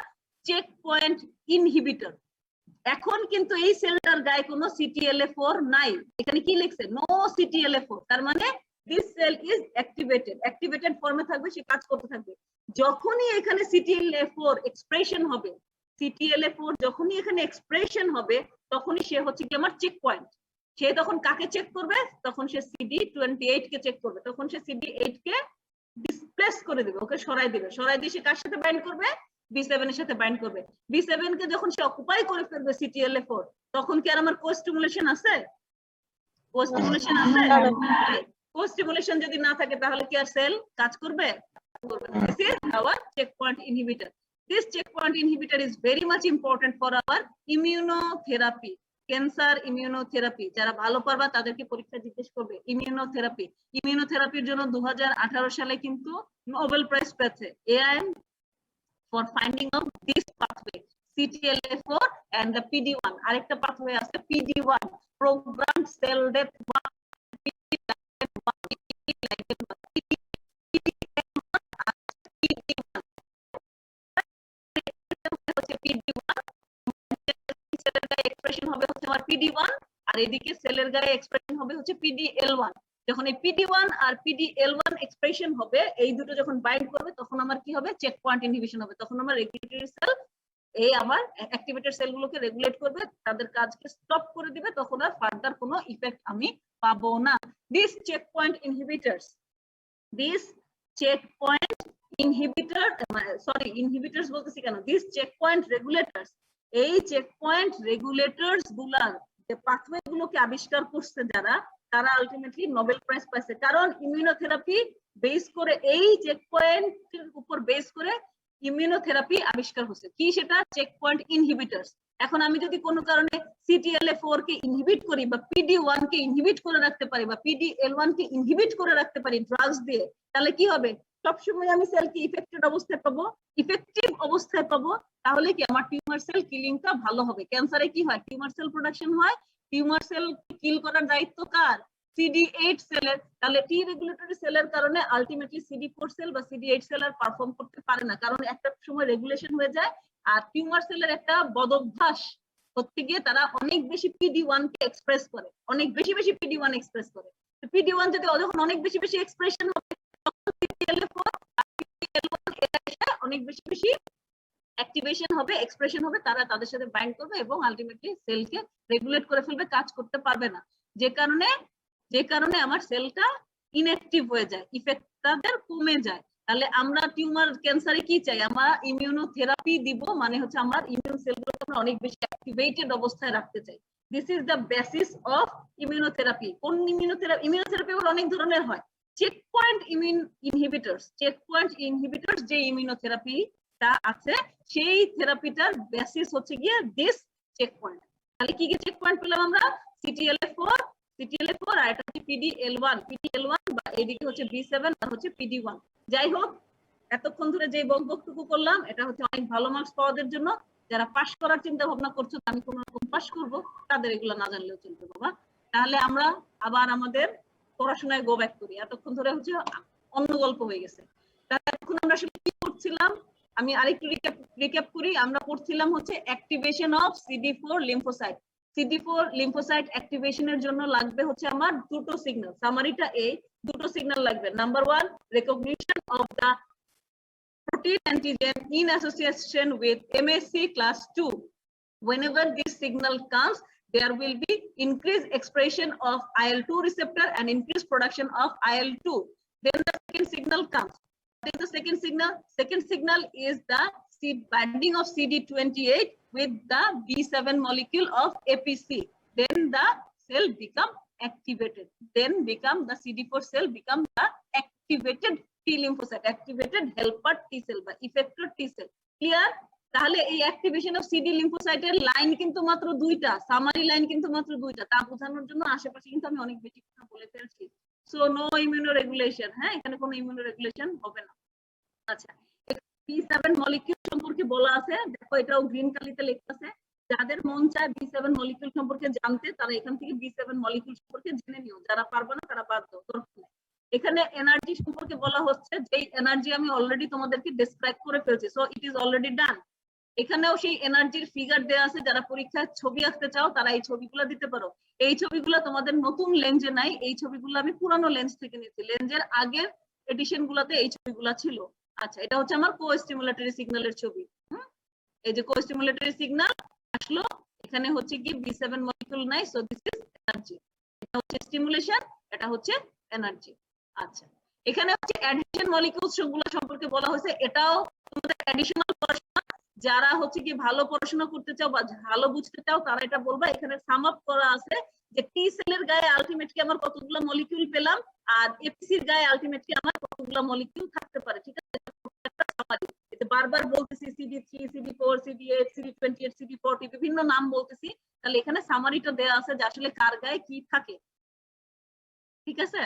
checkpoint inhibitor. এখন কিন্তু এই সেলটার গায়ে কোনো CTLA4 নাই, এখানে কি লিখছে? No CTLA4। তার মানে this cell is activated ফর্মে থাকবে, সে কাজ করতে থাকবে। যখনই এখানে CTLA4 এক্সপ্রেশন হবে, CTLA4 যখনই এখানে এক্সপ্রেশন হবে, তখনই সে হচ্ছে কি আমার চেক পয়েন্ট। সে তখন কাকে চেক করবে? তখন সে CD28 কে চেক করবে, তখন সে CD8 কে ডিসপ্লেস করে দিবে, ওকে সরাই দিবে। সরাই দিয়ে সে কার সাথে বাইন্ড করবে? B7 এর সাথে বাইন্ড করবে। B7 কে যখন সে অকুপাই করে ফেলবে CTLA4, তখন কি আর আমার কোস্টিমুলেশন আছে? কোস্টিমুলেশন আছে? কোস্টিমুলেশন যদি না থাকে তাহলে কি আর সেল কাজ করবে? করবে না। This is hour checkpoint inhibitor. This checkpoint inhibitor is very much important for our immunotherapy. Cancer immunotherapy যারা ভালো পারবা তাদেরকে পরীক্ষা জিজ্ঞেস করবে ইমিউনোথেরাপির জন্য 2018 সালে কিন্তু নোবেল প্রাইজ পেয়েছে AIM for finding of this pathway CTLA4 and the PD1 আরেকটা pathway আছে PD1 programmed cell death expression হবে হচ্ছে আমার PD1 আর এদিকে সেলের গায়ে এক্সপ্রেশন হবে হচ্ছে PDL1 যখন এই PD1 আর PDL1 এক্সপ্রেশন হবে এই দুটো যখন বাইন্ড করবে তখন আমার কি হবে চেক পয়েন্ট ইনহিবিশন হবে তখন আমার রেগুলেটরি সেল এই আমার অ্যাক্টিভেটেড সেলগুলোকে রেগুলেট করবে তাদের কাজকে স্টপ করে দিবে তখন আর ফার্দার কোনো ইফেক্ট আমি পাবো না this checkpoint inhibitors inhibitors বলতেছি কেন দিস চেক পয়েন্ট রেগুলেটরস এই চেক পয়েন্ট রেগুলেটরস গুলার যে পাথওয়ে গুলোকে আবিষ্কার করছে যারা তারা আলটিমেটলি নোবেল প্রাইজ পাইছে কারণ ইমিউনোথেরাপি বেস করে এই চেক পয়েন্টের উপর বেস করে ইমিউনোথেরাপি আবিষ্কার হচ্ছে কি সেটা চেক পয়েন্ট ইনহিবিটরস এখন আমি যদি কোনো কারণে CTLA4 কে ইনহিবিট করি বা PD1 কে ইনহিবিট করে রাখতে পারি বা PDL1 কে ইনহিবিট করে রাখতে পারি ড্রাগস দিয়ে তাহলে কি হবে সবসময় আমি সেলকে ইফেক্টিভ অবস্থায় পাবো তাহলে কি আমার টিউমার সেল কিলিংটা ভালো হবে ক্যান্সারে কি হয় টিউমার সেল প্রোডাকশন হয় টিউমার সেল কিল করার দায়িত্ব কার CD8 সেলের তাহলে টি রেগুলেটরি সেলের কারণে আলটিমেটলি CD4 সেল বা CD8 সেল আর পারফর্ম করতে পারে না কারণ একটা সময় রেগুলেশন হয়ে যায় আর টিউমার সেলের একটা বদভ্যাস হচ্ছে গিয়ে তারা অনেক বেশি PD1 কে এক্সপ্রেস করে অনেক বেশি PD1 এক্সপ্রেস করে তো PD1 যদি যখন অনেক বেশি এক্সপ্রেশন হবে তখন CTLA4 আর PDL1 এরা অনেক বেশি অ্যাক্টিভেশন হবে এক্সপ্রেশন হবে তারা তাদের সাথে বাইন্ড করবে এবং আলটিমেটলি সেলকে রেগুলেট করে ফেলবে কাজ করতে পারবে না যে কারণে আমার সেলটা ইনঅ্যাক্টিভ হয়ে যায় ইফেক্ট তাদের কমে যায় তাহলে আমরা টিউমার ক্যান্সারে কি চাই আমরা ইমিউনোথেরাপি দিব মানে হচ্ছে আমার ইমিউন সেলগুলোকে আমরা অনেক বেশি অ্যাক্টিভেটেড অবস্থায় রাখতে চাই this is the basis of immunotherapy কোন ইমিউনোথেরাপি অনেক ধরনের হয় চেক পয়েন্ট ইনহিবিটরস যে ইমিউনোথেরাপি টা আছে সেই থেরাপিটার বেসিস হচ্ছে গিয়ে দিস চেক পয়েন্ট তাহলে কি কি চেক পয়েন্ট পেলাম আমরা CTLA4 আর এটা হচ্ছে PDL1 বা এদিকে হচ্ছে B7 আর হচ্ছে PD1 যাই হোক এতক্ষণ ধরে যে বকবকটুকু করলাম এটা হচ্ছে অনেক ভালো মার্কস পাওয়ার জন্য যারা পাস করার চিন্তা ভাবনা করছো আমি কোন রকম পাস করব তাদের এগুলো না জানলেও চলবে বাবা তাহলে আমরা আবার আমাদের পড়াশোনায় গো ব্যাক করি এতক্ষণ ধরে হচ্ছে অন্য গল্প হয়ে গেছে তাহলে এখন আমরা আসলে কি করছিলাম আমি আরেকটু রিক্যাপ করি আমরা পড়ছিলাম হচ্ছে অ্যাক্টিভেশন অফ CD4 লিম্ফোসাইট অ্যাক্টিভেশনের জন্য লাগবে হচ্ছে আমার দুটো সিগন্যাল সামারিটা এই দুটো সিগন্যাল লাগবে number 1 recognition of the protein antigen in association with MSC class 2 whenever this signal comes there will be increased expression of IL-2 receptor and increased production of IL-2 then the second signal comes what is the second signal is the binding of CD28 with the B7 molecule of APC then the cell become activated then the CD4 cell become the activated T lymphocyte activated helper T cell বা effector T cell clear তাহলে এই activation of CD লিম্ফোসাইটের line কিন্তু মাত্র দুইটা summary line কিন্তু মাত্র দুইটা তা বোঝানোর জন্য আশেপাশে কিন্তু আমি অনেক বেশি কথা বলে ফেলছি সো নো ইমিউনোরেগুলেশন হ্যাঁ এখানে কোনো ইমিউনোরেগুলেশন হবে না আচ্ছা B7 মলিকিউল সম্পর্কে বলা আছে দেখো এটাও গ্রিন কালিতে লেখা আছে যাদের মন চায় B7 মলিকিউল সম্পর্কে জানতে তারা এখান থেকে B7 মলিকিউল সম্পর্কে জেনে নিও যারা পারবে না তারা বাদ দাও এখানে এনার্জি সম্পর্কে বলা হচ্ছে যে এনার্জি আমি অলরেডি তোমাদেরকে ডেসক্রাইব করে ফেলছি so it is already done এখানেও সেই এনার্জির ফিগার দেয়া আছে যারা পরীক্ষায় ছবি আঁকতে চাও তারা এই ছবিগুলো দিতে পারো এই ছবিগুলো তোমাদের নতুন লেন্সে নাই এই ছবিগুলো আমি পুরানো লেন্স থেকে নিয়েছি লেন্সের আগের এডিশন গুলাতে এই ছবিগুলো ছিল আচ্ছা এটা হচ্ছে আমার কোস্টিমুলেটরি সিগন্যালের ছবি এই যে কোস্টিমুলেটরি সিগন্যাল আসলো এখানে হচ্ছে কি B7 মলিকিউল নাই সো দিস ইজ এনার্জি এটা হচ্ছে স্টিমুলেশন এটা হচ্ছে এনার্জি আচ্ছা এখানে হচ্ছে অ্যাডিশন মলিকিউলস গুলো সম্পর্কে বলা হয়েছে এটাও তোমাদের অ্যাডিশনাল পড়াশোনা যারা হচ্ছে কি ভালো পড়াশোনা করতে চাও বা ভালো বুঝতে চাও তারা এটা বলবা এখানে সাম আপ করা আছে যে টি সেলের গায়ে আলটিমেটলি আমার কতগুলো মলিকিউল পেলাম আর এপিসির গায়ে আলটিমেটলি আমার কতগুলো মলিকিউল থাকতে পারে ঠিক আছে একটা সামারি এতে বারবার বলতেছি CD3 CD4 CD8 CD28 CD40 বিভিন্ন নাম বলতেছি, তাহলে এখানে সামারিটা দেয়া আছে যে আসলে কার গায়ে কি থাকে, ঠিক আছে।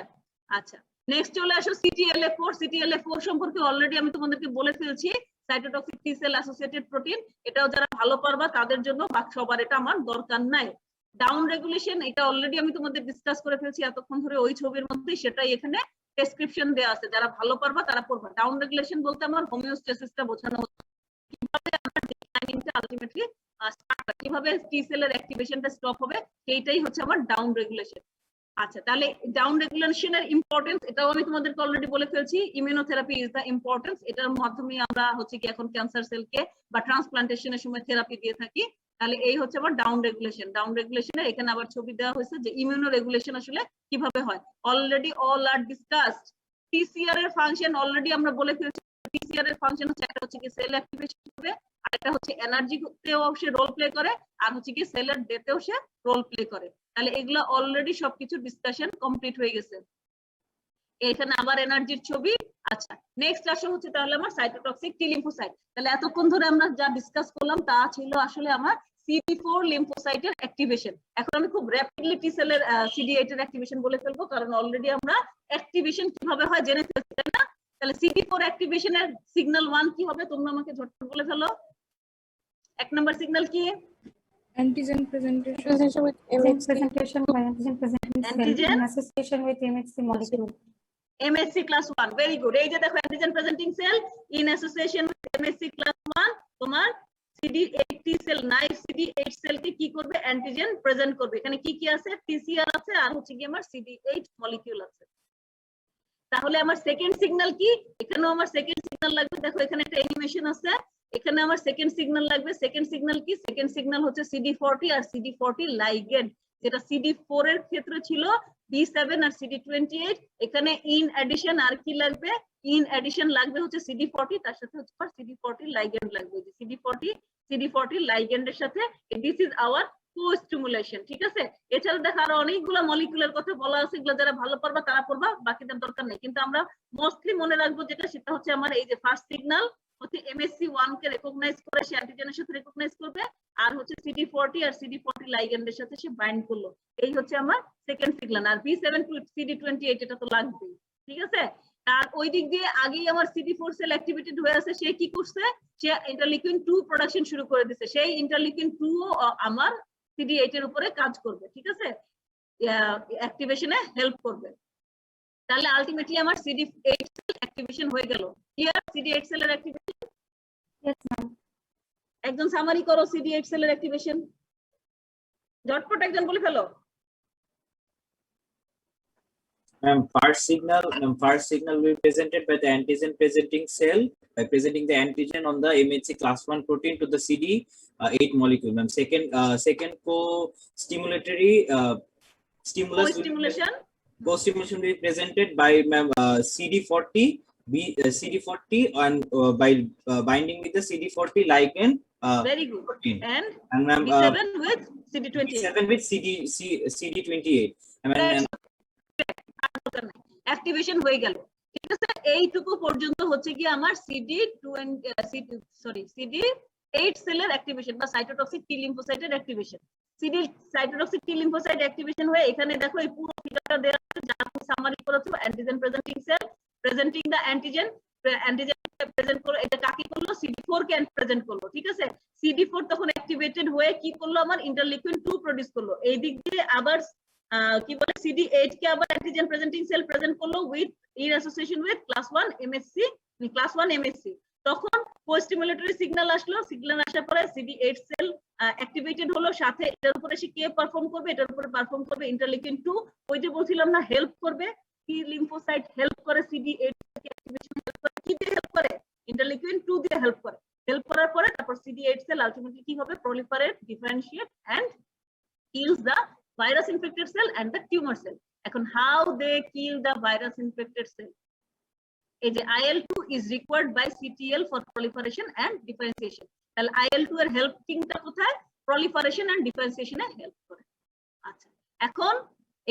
আচ্ছা, নেক্সট চলে আসো CTLA4। CTLA4 সম্পর্কে অলরেডি আমি তোমাদেরকে বলে ফেলছি, সাইটোটক্সিক টি সেল অ্যাসোসিয়েটেড প্রোটিন, এটাও যারা ভালো পারবা তাদের জন্য, বাকি সবার এটা আমার দরকার নাই। ডাউন রেগুলেশন, এটা অলরেডি আমি তোমাদের ডিসকাস করে ফেলছি এতক্ষণ ধরে ওই ছবির মধ্যে, সেটাই এখানে ডেসক্রিপশন দেয়া আছে, যারা ভালো পারবা তারা পড়বা। ডাউন রেগুলেশন বলতে আমার হোমিওস্ট্যাসিসটা বোঝানো হচ্ছে, কিভাবে আমার ডিক্লাইনিংটা আলটিমেটলি স্টার্ট হয়, কিভাবে টি সেলের অ্যাক্টিভেশনটা স্টপ হবে, সেইটাই হচ্ছে আমার ডাউন রেগুলেশন। আচ্ছা, তাহলে ডাউন রেগুলেশনের ইম্পর্টেন্স এটাও আমি তোমাদেরকে অলরেডি বলে ফেলছি। ইমিউনোথেরাপি ইজ দ্য ইম্পর্টেন্স, এটার মাধ্যমে আমরা হচ্ছে কি এখন ক্যান্সার সেলকে বা ট্রান্সপ্লান্টেশনের সময় থেরাপি দিয়ে থাকি। তাহলে এই হচ্ছে আমার ডাউন রেগুলেশন। ডাউন রেগুলেশনের এখানে আবার ছবি দেওয়া হয়েছে যে ইমিউনো রেগুলেশন আসলে কিভাবে হয়, অলরেডি অল আর ডিসকাসড। টিসিআর এর ফাংশন অলরেডি আমরা বলে ফেলছি। টিসিআর এর ফাংশন হচ্ছে একটা হচ্ছে কি সেল অ্যাক্টিভেশন হবে, আর একটা হচ্ছে এনার্জিতেও সে রোল প্লে করে, আর হচ্ছে কি সেলের ডেথেও সে রোল প্লে করে। তাহলে এগুলো অলরেডি সবকিছু ডিসকাশন কমপ্লিট হয়ে গেছে। এখানে আবার এনার্জির ছবি। আচ্ছা, নেক্সট আসে হচ্ছে তাহলে আমার সাইটোটক্সিক টি লিম্ফোসাইট। তাহলে এতক্ষণ ধরে আমরা যা ডিসকাস করলাম তা ছিল আসলে আমার CD4 লিম্ফোসাইটের অ্যাক্টিভেশন। এখন আমি খুব র্যাপিডলি টি সেলের CD8 এর অ্যাক্টিভেশন বলে ফেলবো, কারণ অলরেডি আমরা অ্যাক্টিভেশন কিভাবে হয় জেনে ফেলছি, তাই না? তাহলে CD4 অ্যাক্টিভেশনের সিগন্যাল 1 কি হবে, তোমরা আমাকে ঝটপট বলে ফেলো। 1 নাম্বার সিগন্যাল কি? Antigen presentation with presentation by antigen presenting cell Antigen? in association with MHC molecule. MHC class 1, very good. এই যে দেখো antigen presenting cell in association with MHC class 1, তোমার CD8 টি সেল নাইফ CD8 সেলকে কি করবে, antigen present করবে। এখানে কি কি আছে, TCR আছে আর হচ্ছে কি আমার CD8 মলিকিউল আছে। তাহলে আমার সেকেন্ড সিগন্যাল কি, এখানেও আমার সেকেন্ড সিগন্যাল লাগবে। দেখো এখানে একটা অ্যানিমেশন আছে, এখানে আমার সেকেন্ড সিগন্যাল লাগবে। সেকেন্ড সিগন্যাল কি, সেকেন্ড সিগন্যাল হচ্ছে CD40 আর CD40 লাইগেন্ড, যেটা CD4 এর ক্ষেত্রে ছিল B7 আর CD28। এখানে ইন অ্যাডিশন আর কি লাগবে, ইন অ্যাডিশন লাগবে হচ্ছে CD40, তার সাথে হচ্ছে CD40 লাইগেন্ড লাগবে। CD40 লাইগেন্ডের সাথে দিস ইজ আওয়ার co-stimulation, ঠিক আছে। এছাড়া দেখো আরো অনেকগুলো মলিকুলের কথা বলা আছে, এগুলো যারা ভালো পারবা তারা পড়বা, বাকিদের দরকার নেই। কিন্তু আমরা মোস্টলি মনে রাখবো যেটা, সেটা হচ্ছে আমার এই যে ফার্স্ট সিগন্যাল হচ্ছে MHC1 কে রেকগনাইজ করে সে অ্যান্টিজেনের সাথে রেকগনাইজ করবে, আর হচ্ছে CD40 আর CD40 লাইগেন্ডের সাথে সে বাইন্ড করলো, এই হচ্ছে আমার সেকেন্ড সিগন্যাল। আর B7 টু CD28 এটা তো লাগবেই, ঠিক আছে। আর ওই দিক দিয়ে আগেই আমার CD4 সেল অ্যাক্টিভেটেড হয়ে আছে, সে কি করছে, সে ইন্টারলিউকিন 2 প্রোডাকশন শুরু করে দিয়েছে। সেই ইন্টারলিউকিন 2 আমার CD8 এর উপরে কাজ করবে, ঠিক আছে, অ্যাক্টিভেশনে হেল্প করবে। তাহলে আলটিমেটলি আমার CD8 সেল অ্যাক্টিভেশন হয়ে গেল। হিয়ার CD8 সেলের অ্যাক্টিভেশন, Yes, ma'am. একজন সামারি করো CD8 সেলের অ্যাক্টিভেশন, ঝটপট একজন বলে ফেলো। First signal will be presented by the antigen presenting cell by presenting the antigen on the MHC class 1 protein to the CD8 molecule. Ma'am, second co-stimulatory stimulus Co-stimulation, co-stimulation will be presented by CD40 CD40 and by binding with the CD40 ligand very good, protein. and ma'am, B7 with CD28, B7 with CD28. Activation হয়ে গেল, ঠিক আছে। এইটুকু পর্যন্ত হচ্ছে কি আমার CD8 সেলের অ্যাক্টিভেশন বা সাইটোটক্সিক টি লিম্ফোসাইটের activation. Cytotoxic T lymphocyte activation হয়ে এখানে দেখো এই পুরো ফিগারটা দেওয়া আছে, যা আমি সামারি করেছি। Antigen presenting cell presenting the antigen present করলো, এটা কাকে করলো, CD4 কে প্রেজেন্ট করলো, ঠিক আছে। CD4 তখন অ্যাক্টিভেটেড হয়ে কি করলো, আমার ইন্টারলিউকিন 2 প্রডিউস করলো। এই দিক দিয়ে আবার কি বলে CD8 কে আবার অ্যান্টিজেন প্রেজেন্টিং সেল প্রেজেন্ট করলো with in association with class 1 MHC। তখন co-stimulatory সিগন্যাল আসলো, সিগন্যাল আসার পরে CD8 সেল অ্যাক্টিভেটেড হলো, সাথে এটার উপরে সে কে পারফর্ম করবে, এটার উপরে পারফর্ম করবে ইন্টারলিউকিন 2। ওই যে বলছিলাম না হেল্প করবে, টি লিম্ফোসাইট হেল্প করে CD8 কে অ্যাক্টিভেশন হেল্প করে, কি দিয়ে হেল্প করে, ইন্টারলিউকিন 2 দিয়ে হেল্প করে। হেল্প করার পরে তারপর CD8 সেল আলটিমেটলি কি হবে, proliferate, differentiate and kills the virus infected cell and the tumor cell. এখন how they kill the virus infected cell, এই যে IL2 is required by CTL for proliferation and differentiation। তাহলে IL2 এর হেল্পিংটা কোথায়, proliferation and differentiation A help করে। আচ্ছা, এখন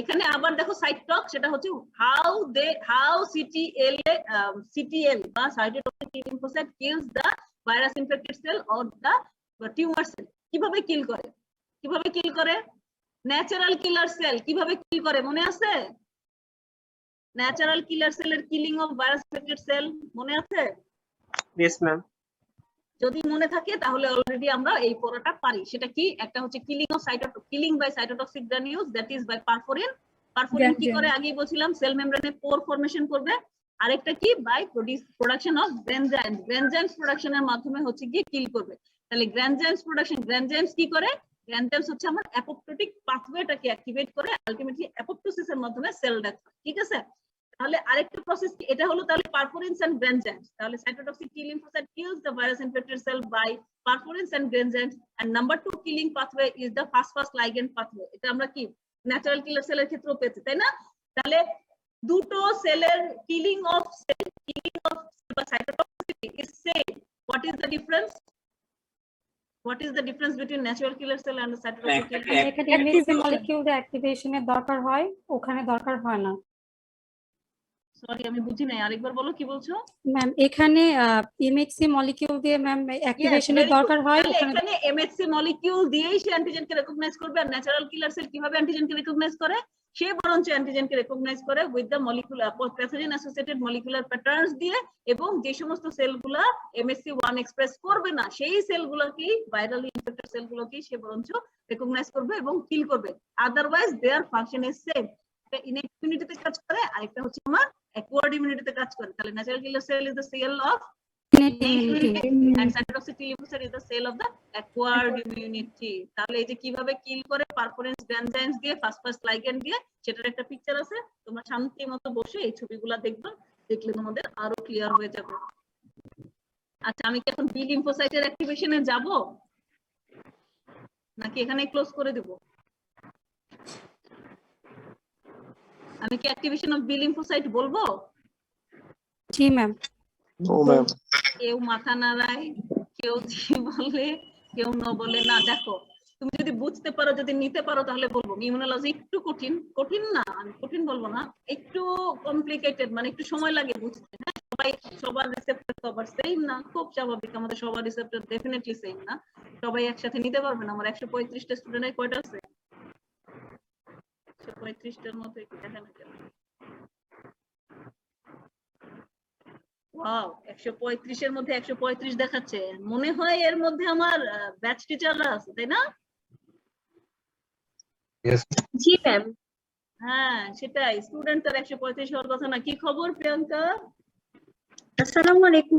এখানে আবার দেখো সাইড টক, সেটা হচ্ছে how CTL বা cytotoxic T lymphocyte kills the virus infected cell or the tumour cell. কিভাবে কিল করে? কিভাবে কিল করে? ন্যাচারাল কিলার সেল কিভাবে কিল করে মনে আছে? ন্যাচারাল কিলার সেলের killing of virus infected cell মনে আছে? Yes, ma'am. যদি মনে থাকে তাহলে অলরেডি আমরা এই পড়াটা পারি। সেটা কি? একটা হচ্ছে killing by cytotoxic granules, that is by perforin. Perforin কি করে? আগেই বলছিলাম সেল মেমব্রেনে পোর ফরমেশন করবে। আরেকটা কি? By production of granzymes. Granzymes প্রোডাকশনের মাধ্যমে হচ্ছে কি কিল করবে। তাহলে গ্রানজাইমস প্রোডাকশন, গ্রানজাইমস কি করে? গ্রানজাইমস হচ্ছে আমার অ্যাপোপ্টোটিক পাথওয়েটাকে অ্যাক্টিভেট করে আলটিমেটলি অ্যাপোপ্টোসিসের মাধ্যমে সেল ডেথ। ঠিক আছে? তাহলে আরেকটা প্রসেস কি? এটা হলো তাহলে পারফোরিনস এন্ড গ্রানজাইমস। তাহলে cytotoxic T lymphocyte kills the virus infected cell by perforins and granzymes, and number 2 killing pathway is the fast ligand pathway. এটা আমরা কি ন্যাচারাল কিলার সেলের ক্ষেত্রেও পেয়েছি, তাই না? তাহলে দুটো সেলের killing of cytotoxicity is same. What is the difference? What is the difference between natural killer cell and the cytotoxic killer cell? এখানে এমএসসি মলিকিউল অ্যাক্টিভেশনের দরকার হয়, ওখানে দরকার হয় না। সরি আমি বুঝি নাই, আরেকবার বলো কি বলছো? ম্যাম এখানে এমএক্সি মলিকিউল দিয়ে ম্যাম অ্যাক্টিভেশনের দরকার হয়, তাহলে ওখানে এখানে এমএসসি মলিকিউল দিয়েই সে অ্যান্টিজেনকে রেকগনাইজ করবে। আর ন্যাচারাল কিলার সেল কিভাবে অ্যান্টিজেনকে রেকগনাইজ করে? সে বরঞ্চ অ্যান্টিজেনকে রেকগনাইজ করে with the molecular pathogen associated molecular patterns দিয়ে, এবং যে সমস্ত সেলগুলা এমএসসি 1 এক্সপ্রেস করবে না সেই সেলগুলোকেই, ভাইরাল ইনফেক্টেড সেলগুলোকেই সে বরঞ্চ রেকগনাইজ করবে এবং কিল করবে। Otherwise their function is same. এটা ইনেট ইমিউনিটিতে কাজ করে, আরেকটা হচ্ছে আমার অ্যাকোয়ার্ড ইমিউনিটিতে কাজ করে। তাহলে natural killer cell is the cell of and cytotoxic T lymphocyte is the cell of the acquired immunity. তাহলে এই যে কিভাবে কিল করে পারফোরেন্স গ্রানজাইমস দিয়ে ফাস্ট লাইগ্যান্ড দিয়ে, সেটার একটা পিকচার আছে। তোমরা শান্তি মতো বসে এই ছবিগুলো দেখবে, দেখলে তোমাদের আরো ক্লিয়ার হয়ে যাবে। আচ্ছা আমি কি এখন বি লিম্ফোসাইটের অ্যাক্টিভেশনে যাব নাকি এখানে ক্লোজ করে দেব? আমি কি অ্যাক্টিভেশন অফ বি লিম্ফোসাইট বলবো? জি ম্যাম। কেউ মাথা নাড়ায়, কেউ জি বলে, কেউ ন বলে। না দেখো, তুমি যদি বুঝতে পারো, যদি নিতে পারো তাহলে বলবো। ইমিউনোলজি একটু কঠিন, কঠিন না, আমি কঠিন বলবো না, একটু কমপ্লিকেটেড, মানে একটু সময় লাগে বুঝতে। হ্যাঁ, সবার রিসেপ্টর তো আবার সেম না, খুব স্বাভাবিক। আমাদের সবার রিসেপ্টর ডেফিনেটলি সেম না, সবাই একসাথে নিতে পারবে না। আমার 135টা স্টুডেন্টের কয়টা আছে? 135টার মধ্যে কি দেখা না কেন? ওয়াও, 135 এর মধ্যে 135 দেখাচ্ছে। মনে হয় এর মধ্যে আমার ব্যাচ টিচাররা আছে, তাই না? জি ম্যাম। হ্যাঁ সেটাই, স্টুডেন্ট তার 135 হওয়ার কথা না। কি খবর প্রিয়াঙ্কা? আসসালামু আলাইকুম।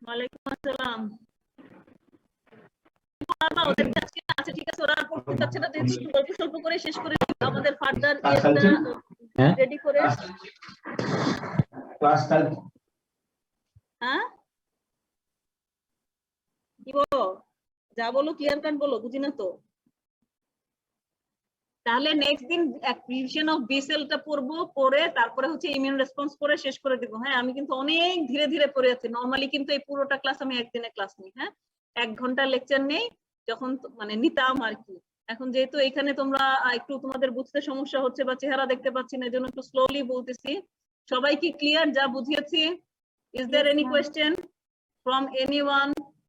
ওয়ালাইকুম আসসালাম। বাবা ওদের আজকে আছে, ঠিক আছে, ওরা আর পড়তে চাচ্ছে না, অল্প স্বল্প করে শেষ করে দিই, আমাদের ফার্দার রেডি করে। হ্যাঁ কি বলো? যা বলো ক্লিয়ার কাট বলো, বুঝি না তো। তাহলে নেক্সট দিন অ্যাক্টিভেশন অফ বি সেলটা পড়বো, পড়ে তারপরে হচ্ছে ইমিউন রেসপন্স পড়ে শেষ করে দিব। হ্যাঁ আমি কিন্তু অনেক ধীরে ধীরে পড়ে যাচ্ছি। নরমালি কিন্তু এই পুরোটা ক্লাস আমি একদিনে ক্লাস নিই। হ্যাঁ 1 ঘন্টা লেকচার নেই, যখন মানে নিতাম আর কি। এখন যেহেতু এখানে তোমরা একটু তোমাদের বুঝতে সমস্যা হচ্ছে বা চেহারা দেখতে পাচ্ছি না, এজন্য একটু স্লোলি বলতেছি। সবাই কি ক্লিয়ার যা বুঝিয়েছি? Is there any question from anyone?